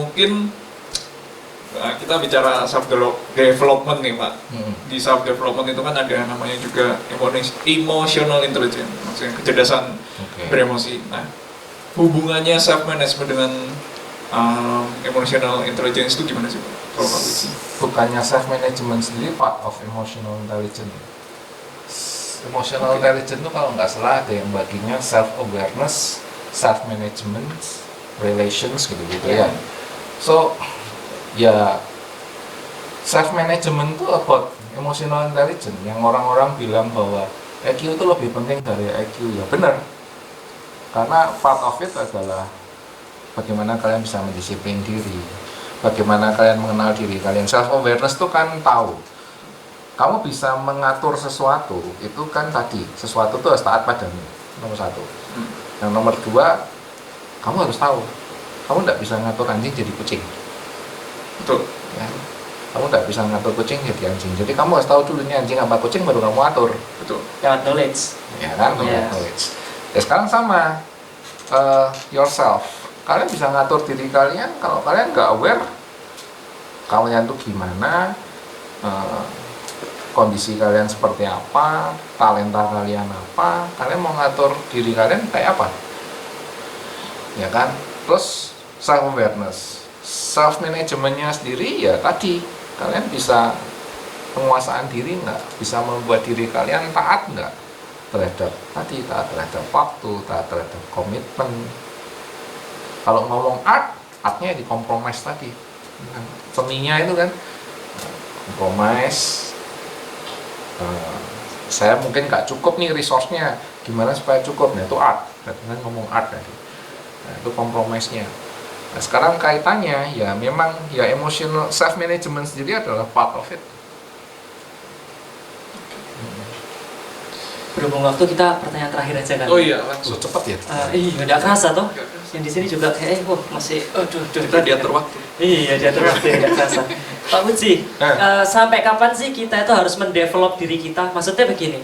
mungkin kita bicara self development nih Pak. Di self development itu kan ada namanya juga emotional intelligence, maksudnya kecerdasan beremosi. Nah, hubungannya self management dengan emotional intelligence itu gimana sih Pak? Kalau Pak Puji? Bukannya self management sendiri part of emotional intelligence. Emotional intelligence itu kalau nggak salah ada yang baginya self awareness, self management, relations gitu ya. So ya self management itu about emotional intelligence yang orang-orang bilang bahwa EQ itu lebih penting dari IQ, ya benar. Karena part of it adalah bagaimana kalian bisa mendisiplin diri, bagaimana kalian mengenal diri kalian. Self awareness itu kan tahu kamu bisa mengatur sesuatu, itu kan tadi sesuatu itu harus taat padamu, nomor satu. Yang nomor dua, kamu harus tahu kamu tidak bisa ngatur anjing jadi kucing. Betul. Ya. Kamu tidak bisa ngatur kucing jadi anjing. Jadi kamu harus tahu dulu ini anjing apa kucing baru kamu atur. Betul. Lewat knowledge. Ya kan, Yeah. knowledge. Ya sekarang sama, yourself. Kalian bisa ngatur diri kalian. Kalau kalian nggak aware kalian tuh gimana, kondisi kalian seperti apa, talenta kalian apa, kalian mau ngatur diri kalian kayak apa, ya kan? Terus self awareness, self managementnya sendiri ya tadi, kalian bisa penguasaan diri nggak, bisa membuat diri kalian taat nggak terhadap tadi, taat terhadap waktu, taat terhadap komitmen. Kalau ngomong artnya di compromise tadi, seninya itu kan compromise. Saya mungkin nggak cukup nih resource-nya, gimana supaya cukup? Nah itu art, kan ngomong art tadi. Nah, itu compromise-nya. Nah, sekarang kaitannya ya memang ya emotional self management sendiri adalah part of it. Berhubung waktu, kita pertanyaan terakhir aja kan. Oh iya, langsung. Cepet ya. Iya, nggak kerasa toh. Nggak kerasa. Yang di sini juga kayak masih Kita diatur waktu. Iya, diatur waktu ya, nggak kerasa. Pak Puji, sampai kapan sih kita itu harus mendevelop diri kita? Maksudnya begini,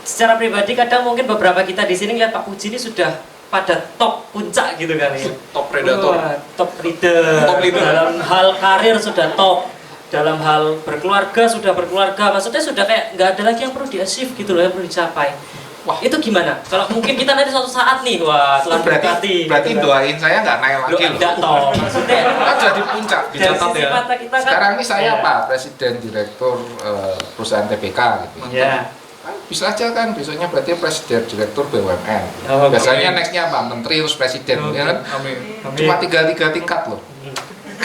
secara pribadi kadang mungkin beberapa kita di sini lihat Pak Puji ini sudah pada top puncak gitu kan ya. Top predator. Wah, top leader. Top leader. Dalam hal karir sudah top. Dalam hal berkeluarga sudah berkeluarga. Maksudnya sudah kayak nggak ada lagi yang perlu di-achieve gitu loh, yang perlu dicapai. Wah, itu gimana? Kalau mungkin kita nanti suatu saat nih, wah, Tuhan berarti gitu kan. doain saya nggak naik lagi loh. Enggak toh. Maksudnya Kan jadi puncak. dari dicatat sisi ya. mata kita kan. Sekarang ini saya Iya. Pak Presiden Direktur perusahaan TPK gitu. Iya. Kan bisa aja kan besoknya berarti Presiden Direktur BUMN. Oh, Biasanya oke. nextnya apa? Menteri terus Presiden, ya kan? Amin. Cuma tiga tingkat loh.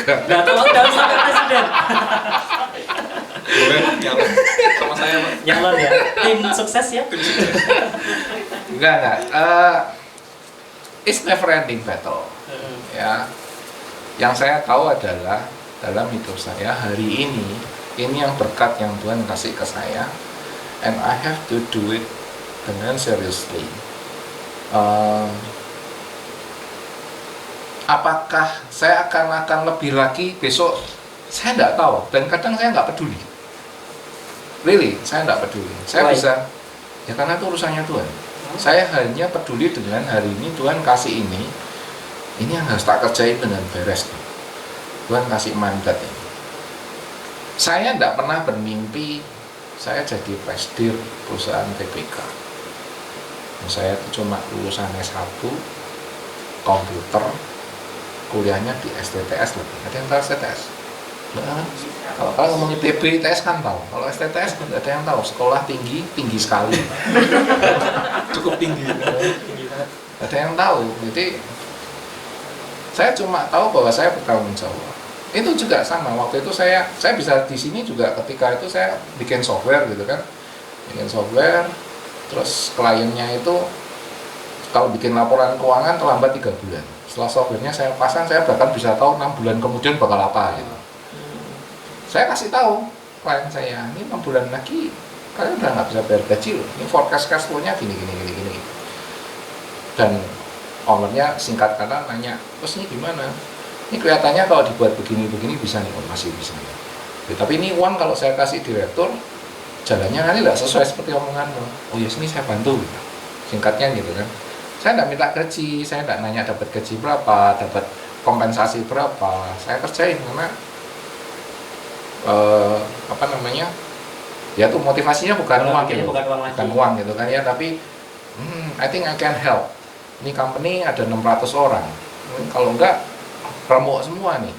Nah, tolong jangan sampai presiden. Boleh nyalon sama saya, Pak. Nyalon ya. Tim sukses ya. Enggak. It's never ending battle. Ya. Yang saya tahu adalah dalam hidup saya hari ini yang berkat yang Tuhan kasih ke saya, and I have to do it dengan seriously. Apakah saya akan lebih lagi besok? Saya tidak tahu, dan kadang saya nggak peduli. Really, saya nggak peduli. Saya Why? bisa, ya karena itu urusannya Tuhan. Saya hanya peduli dengan hari ini Tuhan kasih ini yang harus tak kerjain dengan beres. Tuhan kasih mandat ini. Saya tidak pernah bermimpi saya jadi presdir perusahaan TPK. Saya cuma lulusan S1 komputer, kuliahnya di STTS lebih. Ada yang tahu STTS? Nah, kalau kalian ngomong ITB, ITS kan tahu. Kalau STTS nggak ada yang tahu. Sekolah tinggi sekali. Cukup tinggi. Ada yang tahu. Jadi saya cuma tahu bahwa saya bertanggung jawab. Itu juga sama. Waktu itu saya bisa di sini juga ketika itu saya bikin software gitu kan. Bikin software, terus kliennya itu kalau bikin laporan keuangan terlambat 3 bulan. Setelah softwarenya saya pasang, saya bahkan bisa tahu 6 bulan kemudian bakal apa gitu. Saya kasih tahu klien saya, ini 6 bulan lagi kalian udah nggak bisa bayar gaji loh. Ini forecast cash flow-nya gini. Dan ownernya singkat kata nanya, terus ini gimana? Ini kelihatannya kalau dibuat begini bisa nih, masih bisa. Ya, tapi ini uang kalau saya kasih direktur, jalannya nanti nggak sesuai seperti omonganmu. Oh ya sini saya bantu. Gitu. Singkatnya gitu kan. Saya nggak minta gaji, saya nggak nanya dapat gaji berapa, dapat kompensasi berapa. Saya kerjain karena ya tuh motivasinya bukan uang gitu, bukan uang lagi. bukan uang gitu kan ya, tapi I think I can help. Ini company ada 600 orang, kalau enggak remuk semua nih.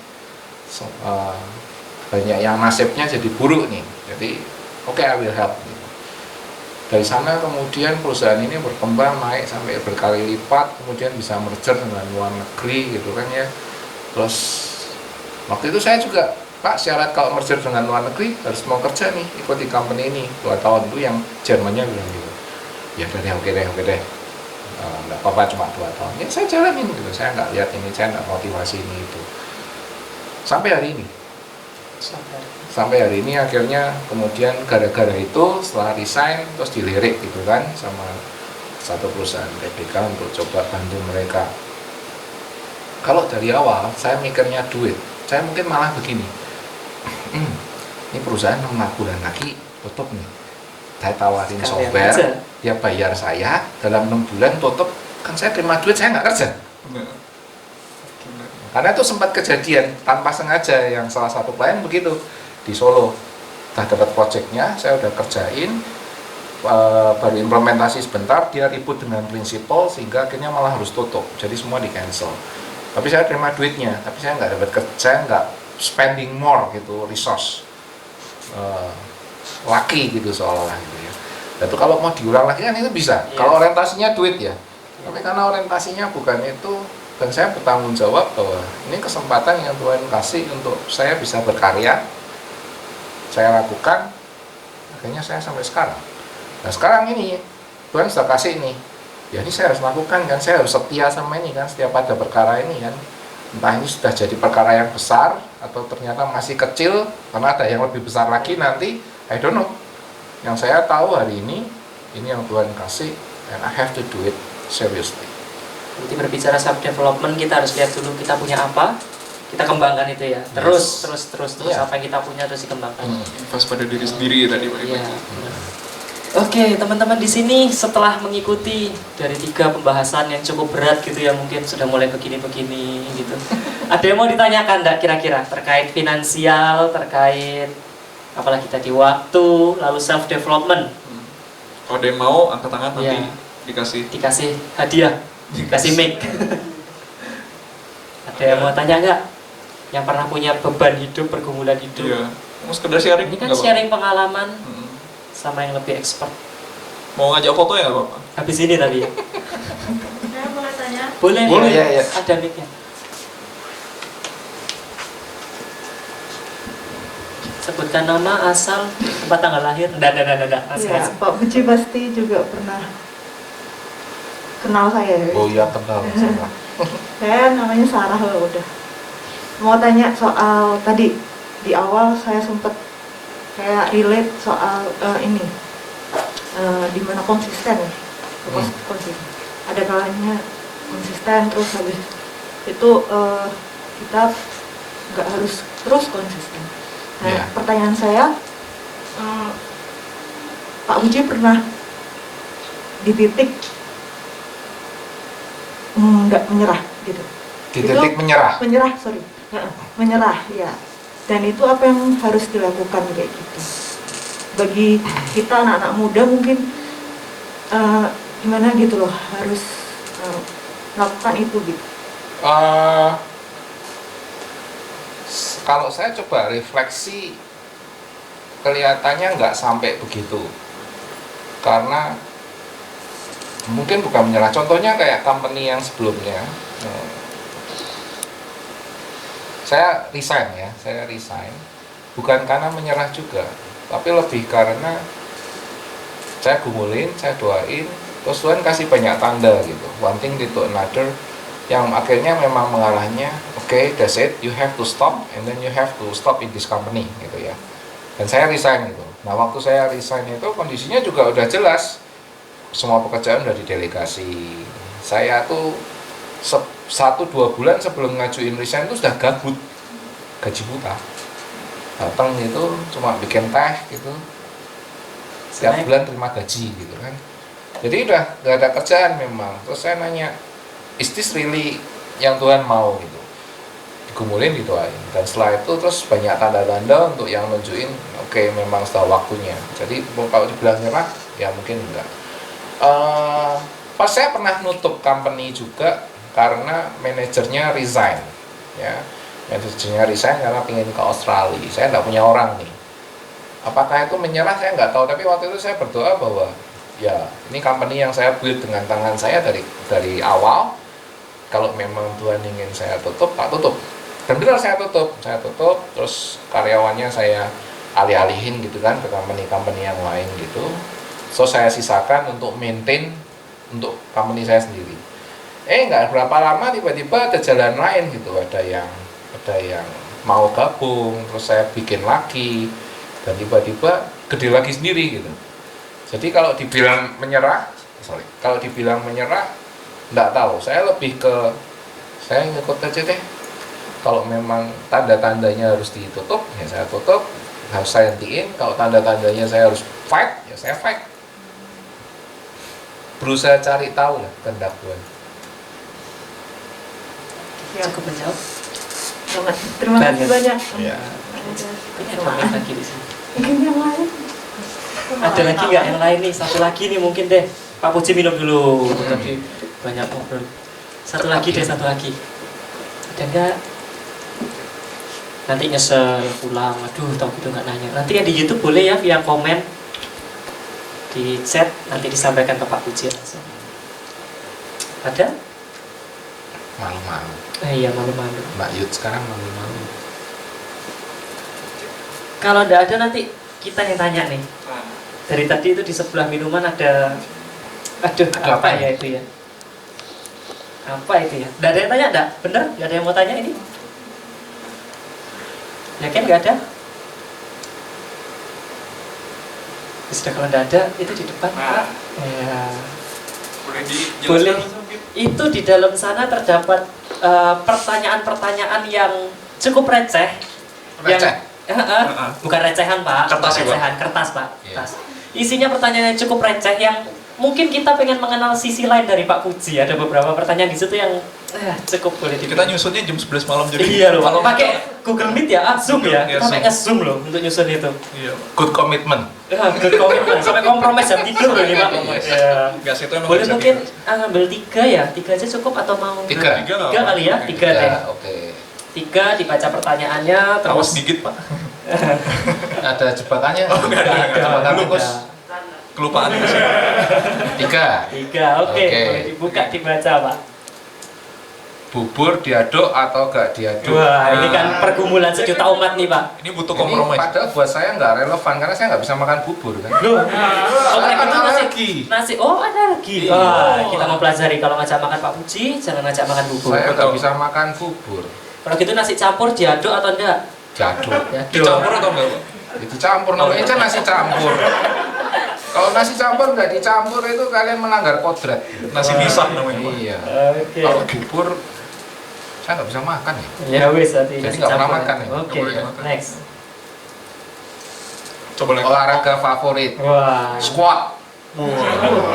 Banyak yang nasibnya jadi buruk nih, jadi oke, I will help. Dari sana kemudian perusahaan ini berkembang naik sampai berkali lipat, kemudian bisa merger dengan luar negeri gitu kan ya. Terus waktu itu saya juga, Pak, syarat kalau merger dengan luar negeri harus mau kerja nih, ikut di company ini 2 tahun. Itu yang Jermannya bilang gitu. Ya dari oke deh. Nggak apa-apa, cuma 2 tahun. Ya saya jalanin gitu, saya nggak lihat ini, saya nggak motivasi ini itu. Sampai hari ini akhirnya kemudian gara-gara itu setelah resign terus dilirik gitu kan sama satu perusahaan TPK untuk coba bantu mereka. Kalau dari awal saya mikirnya duit, saya mungkin malah begini, ini perusahaan 6 bulan lagi tutup nih, saya tawarin Sekalian software aja. dia bayar saya dalam 6 bulan tutup, kan saya terima duit, saya nggak kerja. Benar. Benar. Karena itu sempat kejadian tanpa sengaja, yang salah satu klien begitu di Solo, udah dapat projectnya, saya udah kerjain, baru implementasi sebentar, dia ribut dengan prinsipal sehingga akhirnya malah harus tutup, jadi semua di cancel. Tapi saya terima duitnya, tapi saya nggak dapat kerja, nggak spending more gitu, resource laki gitu seolah-olah gitu ya. Tapi kalau mau diulang lagi kan itu bisa, Yes. kalau orientasinya duit ya. Tapi karena orientasinya bukan itu, dan saya bertanggung jawab bahwa ini kesempatan yang Tuhan kasih untuk saya bisa berkarya, saya lakukan, akhirnya saya sampai sekarang. Nah sekarang ini Tuhan sudah kasih ini, ya ini saya harus lakukan kan, saya harus setia sama ini kan, setiap ada perkara ini kan, entah ini sudah jadi perkara yang besar atau ternyata masih kecil karena ada yang lebih besar lagi nanti, I don't know. Yang saya tahu hari ini yang Tuhan kasih, and I have to do it seriously. Nanti berbicara self development, kita harus lihat dulu kita punya apa, kita kembangkan itu ya. Terus Iya. apa yang kita punya terus dikembangkan. Invest pada diri sendiri tadi Pak. Iya. benar. Oke, teman-teman di sini setelah mengikuti dari 3 pembahasan yang cukup berat gitu ya, mungkin sudah mulai begini-begini gitu. Ada yang mau ditanyakan enggak kira-kira terkait finansial, terkait apalagi tadi waktu, lalu self development, Kalau ada yang mau angkat tangan nanti Iya. dikasih dikasih hadiah, dikasih mic. Ada yang mau tanya enggak? Yang pernah punya beban hidup, pergumulan hidup. Iya. Mau sekedar sharing? Ini kan nggak apa-apa? sharing pengalaman Hmm. sama yang lebih expert. Mau ngajak foto ya nggak apa-apa? Habis ini tadi. Saya boleh tanya? Boleh, Boleh, ya. Ada mic-nya. Sebutkan nama, asal, tempat tanggal lahir. Enggak. Ya, Pak Puji pasti juga pernah kenal saya ya. Oh iya kenal sama. Saya namanya Sarah loh udah. Mau tanya soal tadi di awal saya sempat kayak relate soal ini di mana konsisten ya. Konsisten. Ada kalanya konsisten terus habis itu kita nggak harus terus konsisten. Nah, Iya. pertanyaan saya, Pak Uji pernah di titik nggak menyerah gitu? Di titik menyerah. Menyerah ya. Dan itu apa yang harus dilakukan kayak gitu? Bagi kita anak-anak muda mungkin gimana gitu loh, harus melakukan itu gitu. Kalau saya coba refleksi, kelihatannya nggak sampai begitu, karena mungkin bukan menyerah. Contohnya kayak company yang sebelumnya, saya resign bukan karena menyerah juga, tapi lebih karena saya gumulin, saya doain, terus Tuhan kasih banyak tanda gitu, one thing lead to another, yang akhirnya memang mengarahnya, okay, that's it, you have to stop, and then you have to stop in this company gitu ya. Dan saya resign gitu. Nah waktu saya resign itu kondisinya juga udah jelas, semua pekerjaan udah didelegasi. Saya tuh 1-2 bulan sebelum ngajuin resign itu sudah gabut, gaji buta. Datang gitu cuma bikin teh gitu, setiap bulan terima gaji gitu kan. Jadi udah gak ada kerjaan memang. Terus saya nanya, is this really yang Tuhan mau gitu? Digumulin, didoain. Dan setelah itu terus banyak tanda-tanda untuk yang nunjukin, oke, memang sudah waktunya. Jadi kalau dibilang nyerah, ya mungkin enggak. Pas saya pernah nutup company juga karena manajernya resign, ya. Manajernya resign karena pengen ke Australia. Saya nggak punya orang nih. Apakah itu menyerah? Saya nggak tahu. Tapi waktu itu saya berdoa bahwa ya ini company yang saya build dengan tangan saya dari awal. Kalau memang Tuhan ingin saya tutup, tak tutup. Dan benar saya tutup. Terus karyawannya saya alih-alihin gitu kan ke company-company yang lain gitu. So saya sisakan untuk maintain untuk company saya sendiri. Nggak berapa lama tiba-tiba ada jalan lain gitu. Ada yang mau gabung, terus saya bikin lagi, dan tiba-tiba gede lagi sendiri gitu. Jadi kalau dibilang menyerah, nggak tahu. Saya lebih ke saya ngikut aja deh. Kalau memang tanda-tandanya harus ditutup, ya saya tutup, harus saya hentiin. Kalau tanda-tandanya saya harus fight, ya saya fight. berusaha cari tahu lah kehendak Tuhan. Ya, Cukup menjawab. terima kasih banyak. Ya. Ini ada komen lagi di sini. Mungkin yang lain. Ada lagi nggak yang lain nih? Satu lagi nih mungkin deh. Pak Puji minum dulu. Tadi banyak ngobrol. Satu lagi deh, satu lagi. Ada nggak? Nanti nyesel pulang. Aduh, tau gitu nggak nanya. Nanti ya di YouTube boleh ya via komen di chat nanti disampaikan ke Pak Puji langsung. Ada? Malu-malu. Iya malu-malu. Mbak Yud sekarang malu-malu. Kalau nggak ada nanti kita yang tanya nih. Dari tadi itu di sebelah minuman ada, aduh Ada apa apa ya itu ya? Apa itu ya? Nggak ada yang tanya nggak? Bener? Nggak ada yang mau tanya ini? Yakin nggak ada? Sudah kalau nggak ada itu di depan Pak. Ya. Boleh dijelaskan Boleh. mungkin? Itu di dalam sana terdapat pertanyaan-pertanyaan yang cukup receh. Receh? Bukan recehan Pak, Kertas bukan ya, Pak? recehan, kertas Pak. Iya. Kertas. Isinya pertanyaan yang cukup receh yang mungkin kita pengen mengenal sisi lain dari Pak Puji. Ada beberapa pertanyaan di situ yang cukup boleh Kita nyusunnya jam 11 malam jadi Iya loh, malam pakai Google Meet ya, Zoom ya. Iya, Kita pakai Zoom loh untuk nyusun itu. Iya. Good commitment. Good komitmen, sampai kompromis jam tidur loh ini Pak. Ya. Gas itu emang Boleh bisa mungkin gitu. ngambil 3 ya, 3 aja cukup atau mau? Tiga. Tiga 3 kali ya, 3 deh. Ya, oke. 3 dibaca pertanyaannya, Awas terus dikit Pak. Ada jebakannya? Oh, nggak ada. Jebakan Belum tikus. ada. Kelupaan itu sih. 3. 3, oke, Oke. boleh dibuka dibaca Pak. Bubur diaduk atau gak diaduk? Wah, ini kan pergumulan sejuta umat nih Pak. Ini butuh Ini kompromi. padahal buat saya nggak relevan karena saya nggak bisa makan bubur kan. Loh, oh kayak gitu alergi. nasi, oh alergi. Iya. Wah, kita mau pelajari kalau ngajak makan Pak Puji, jangan ngajak makan bubur. Saya nggak Betul. bisa makan bubur. Kalau gitu nasi campur diaduk atau enggak? Jaduk. Dicampur atau enggak Pak? Itu campur namanya aja nasi campur. Kalau nasi campur nggak dicampur itu kalian melanggar kodrat. Nasi pisah namanya Pak. Iya. Oke. Kalau bubur saya nggak bisa makan ya. Ya wis berarti Jadi nasi nggak pernah campur. makan ya? Oke, Nggak boleh makan. next. Coba lagi. Olahraga favorit Wah. squat.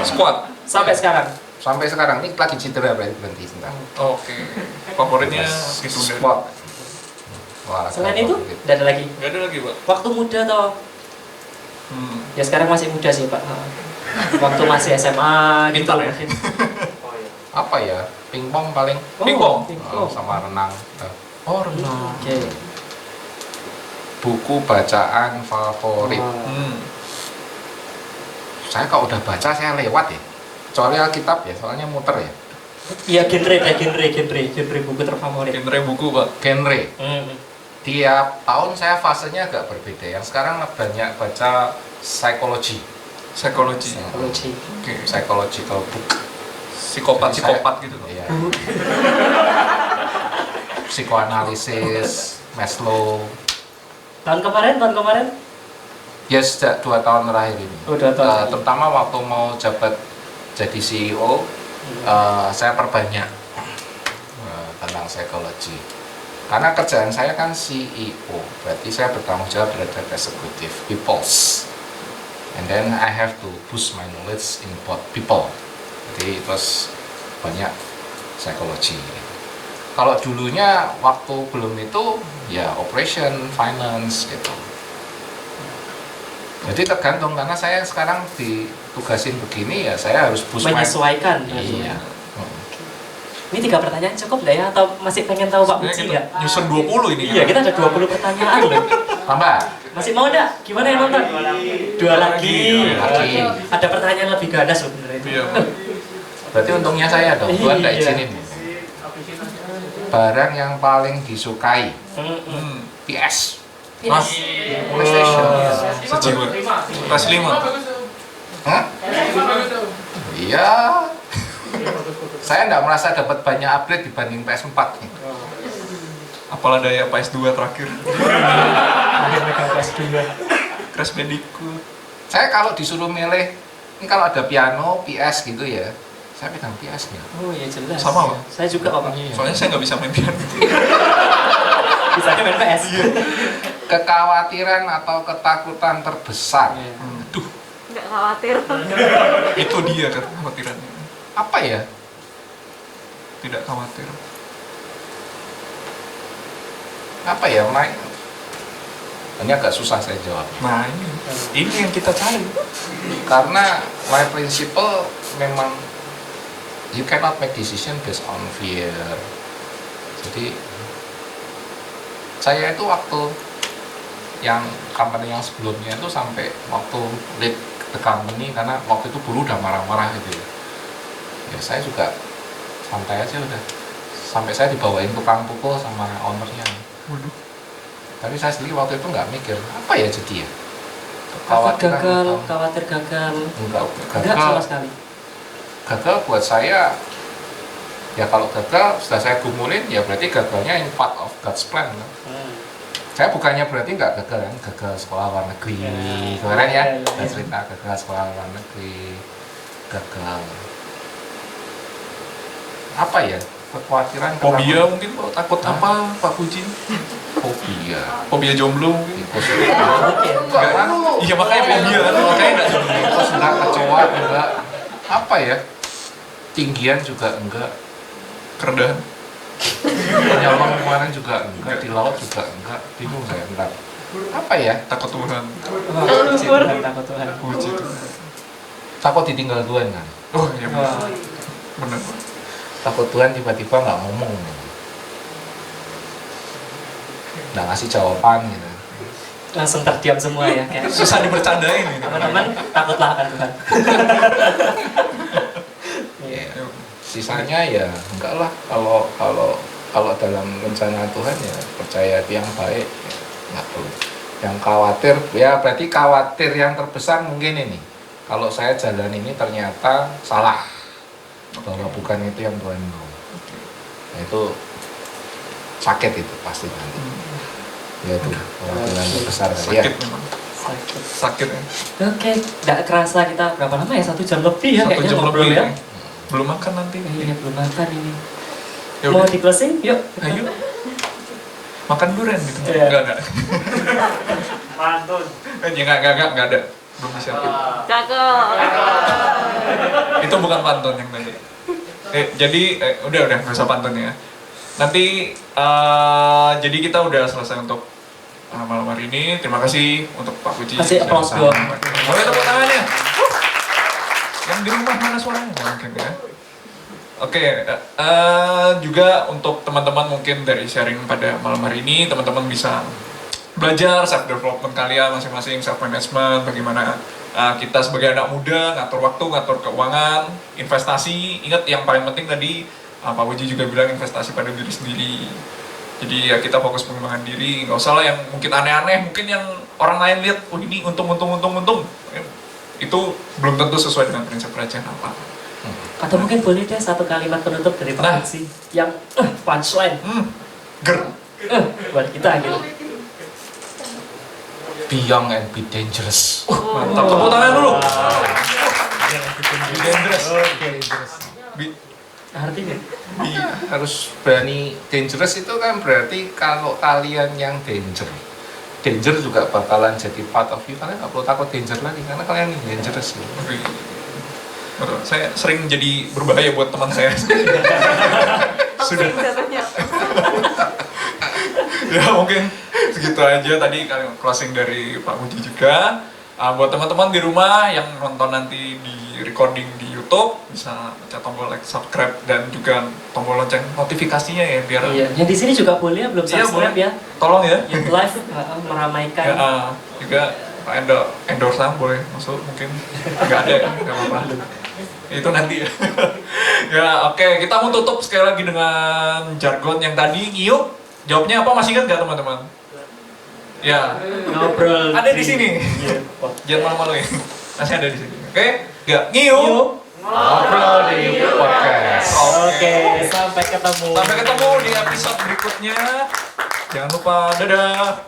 Squat. Sampai sekarang. Sampai sekarang ini lagi cedera berhenti sebentar. Oke. Favoritnya itu udah. Squat. Olahraga Selain itu, favorit. enggak ada lagi. Enggak ada lagi Pak. Waktu muda toh. Ya sekarang masih muda sih Pak. Waktu masih SMA gitu Pintar ya? mungkin. Apa ya? Pingpong paling. Oh, Pingpong. Oh, sama renang. Oh renang. Oke. Buku bacaan favorit. Wah. Saya kalau udah baca saya lewat ya. Kecuali Alkitab ya, soalnya muter ya. Iya genre buku terfavorit. Genre buku Pak. Genre. Hmm. Tiap tahun saya fasenya agak berbeda. Yang sekarang banyak baca psikologi. Psikologi. Psikologi. Oke. Psychological book. Psikopat gitu Pak. Iya. Psikoanalisis, Maslow. Tahun kemarin? Ya sejak 2 tahun terakhir ini. Oh, 2 tahun. Terutama waktu mau jabat jadi CEO, saya perbanyak tentang psikologi. Karena kerjaan saya kan CEO, berarti saya bertanggung jawab terhadap eksekutif peoples. And then I have to boost my knowledge in about people. Jadi terus banyak psikologi. Kalau dulunya waktu belum itu ya operation, finance gitu. Jadi tergantung karena saya sekarang ditugasin begini ya saya harus boost my Menyesuaikan. Iya. Ini 3 pertanyaan cukup nggak ya? Atau masih pengen tahu Pak Sebenarnya Puji kita nggak? nyusun 20 ini. Iya, kita ada 20 pertanyaan loh. Tambah. Masih mau enggak? Gimana yang nonton? 2 lagi. Lagi. Ada pertanyaan lebih ganas sebenarnya itu. Iya. Berarti untungnya saya dong, Tuhan nggak Iya. izinin. Barang yang paling disukai, Hmm. PS, Mas, PlayStation. sejiwa. Kelas 5. Hah? Iya. Saya nggak merasa dapat banyak upgrade dibanding PS4. Apalah daya PS2 terakhir. Akhir megang PS2. Crash Bandicoot. Saya kalau disuruh milih, ini kalau ada piano, PS gitu ya, saya pegang PS-nya. Oh iya jelas. Sama, Pak. Saya juga Pak. Soalnya saya nggak bisa main piano. Bisanya main PS. Kekhawatiran atau ketakutan terbesar. Iya. Duh, khawatir. Itu dia kekhawatirannya. Apa ya? Tidak khawatir. Apa ya, Mike? Ini agak susah saya jawab. Nah ini yang kita cari. Karena my principle memang you cannot make decision based on fear. Jadi saya itu waktu yang company yang sebelumnya itu sampai waktu lead the company, karena waktu itu guru udah marah-marah gitu ya. Ya saya juga santai aja udah. Sampai saya dibawain tukang pukul sama ownernya. Waduh. Tapi saya sendiri waktu itu nggak mikir apa ya jadi ya. Khawatir gagal, atau- khawatir gagal. enggak Enggak sama sekali. gagal buat saya ya, kalau gagal sudah saya gumulin ya berarti gagalnya in part of God's plan kan? Saya bukannya berarti nggak gagal kan, gagal sekolah luar negeri kemarin ya, saya cerita gagal sekolah luar negeri, gagal apa ya, kekhawatiran Fobia mungkin Pak, takut Hah? apa Pak Puji? fobia Fobia jomblo mungkin? enggak kan, Iya makanya fobia kan, makanya nggak terus enggak kecoa enggak, apa ya, tinggian juga enggak, kerendahan. penyelong kemarin juga enggak, di laut juga enggak, bingung saya entar apa ya, Takut Tuhan. Puji Tuhan, takut Tuhan. Puji Tuhan. takut ditinggal Tuhan kan, Oh iya benar. Wah. Benar. takut Tuhan tiba-tiba nggak ngomong, nggak ngasih jawaban gitu. Langsung terdiam semua ya kayak. Susah dibercandain ini. Teman-teman takutlah akan Tuhan. Ya, sisanya ya enggak lah, kalau dalam rencana Tuhan ya percaya itu yang baik ya, nggak perlu. Yang khawatir ya berarti khawatir yang terbesar mungkin ini, kalau saya jalan ini ternyata salah, bahwa bukan itu yang Tuhan mau. Nah, itu sakit itu pasti nanti. Ya itu kekhawatiran terbesar ya. Sakit memang. Sakit. Sakit ya. Oke, nggak kerasa kita berapa lama ya? 1 jam lebih ya 1 kayaknya jam ngobrol lebih ya. ya. Belum makan nanti. Iya, belum makan ini. Ya Mau udah. di closing? Yuk. Ayo. Makan durian gitu. Iya. Enggak. Mantun. Ya enggak ada. Belum disiapin. Cakep. Itu bukan pantun yang tadi. Jadi udah nggak usah pantun ya. Nanti jadi kita udah selesai untuk malam hari ini. Terima kasih untuk Pak Puji. Kasih applause dong. Boleh tepuk tangannya. Yang di rumah mana suaranya? Mungkin ya. Oke, juga untuk teman-teman mungkin dari sharing pada malam hari ini, teman-teman bisa belajar self development kalian masing-masing, self management, bagaimana kita sebagai anak muda ngatur waktu, ngatur keuangan, investasi. Ingat yang paling penting tadi Pak Puji juga bilang investasi pada diri sendiri. Jadi ya kita fokus pengembangan diri, nggak usah lah yang mungkin aneh-aneh, mungkin yang orang lain lihat, oh ini untung. Itu belum tentu sesuai dengan prinsip kerajaan Allah. Atau mungkin boleh deh satu kalimat penutup dari Pak Nah. Puji yang punchline Ger. buat kita gitu. Be young and be dangerous. Mantap, tepuk tangan dulu. Be dangerous. Artinya Harus berani dangerous itu kan berarti kalau kalian yang danger juga bakalan jadi part of you, kalian nggak perlu takut danger lagi karena kalian yang dangerous. Betul. Saya sering jadi berbahaya buat teman saya. Sudah. Jatuhnya. Ya mungkin segitu aja tadi kalian closing dari Pak Puji juga. Buat teman-teman di rumah yang nonton nanti di recording di YouTube bisa pencet tombol like, subscribe dan juga tombol lonceng notifikasinya ya biar iya, yang di sini juga boleh belum Iya, subscribe boleh. ya. Tolong ya. Yang live meramaikan. Ya, juga Pak endorse saham boleh masuk mungkin nggak ada nggak apa-apa itu nanti ya. Ya oke, kita mau tutup sekali lagi dengan jargon yang tadi. Ngiyuk jawabnya apa, masih ingat nggak teman-teman? Ya Ngobrol. ada di sini. Iya. Jangan malu-maluin, masih ada di sini. Oke, nggak ngiyuk. Ngobrol di podcast. Oke, sampai ketemu. Sampai ketemu di episode berikutnya. Jangan lupa, dadah.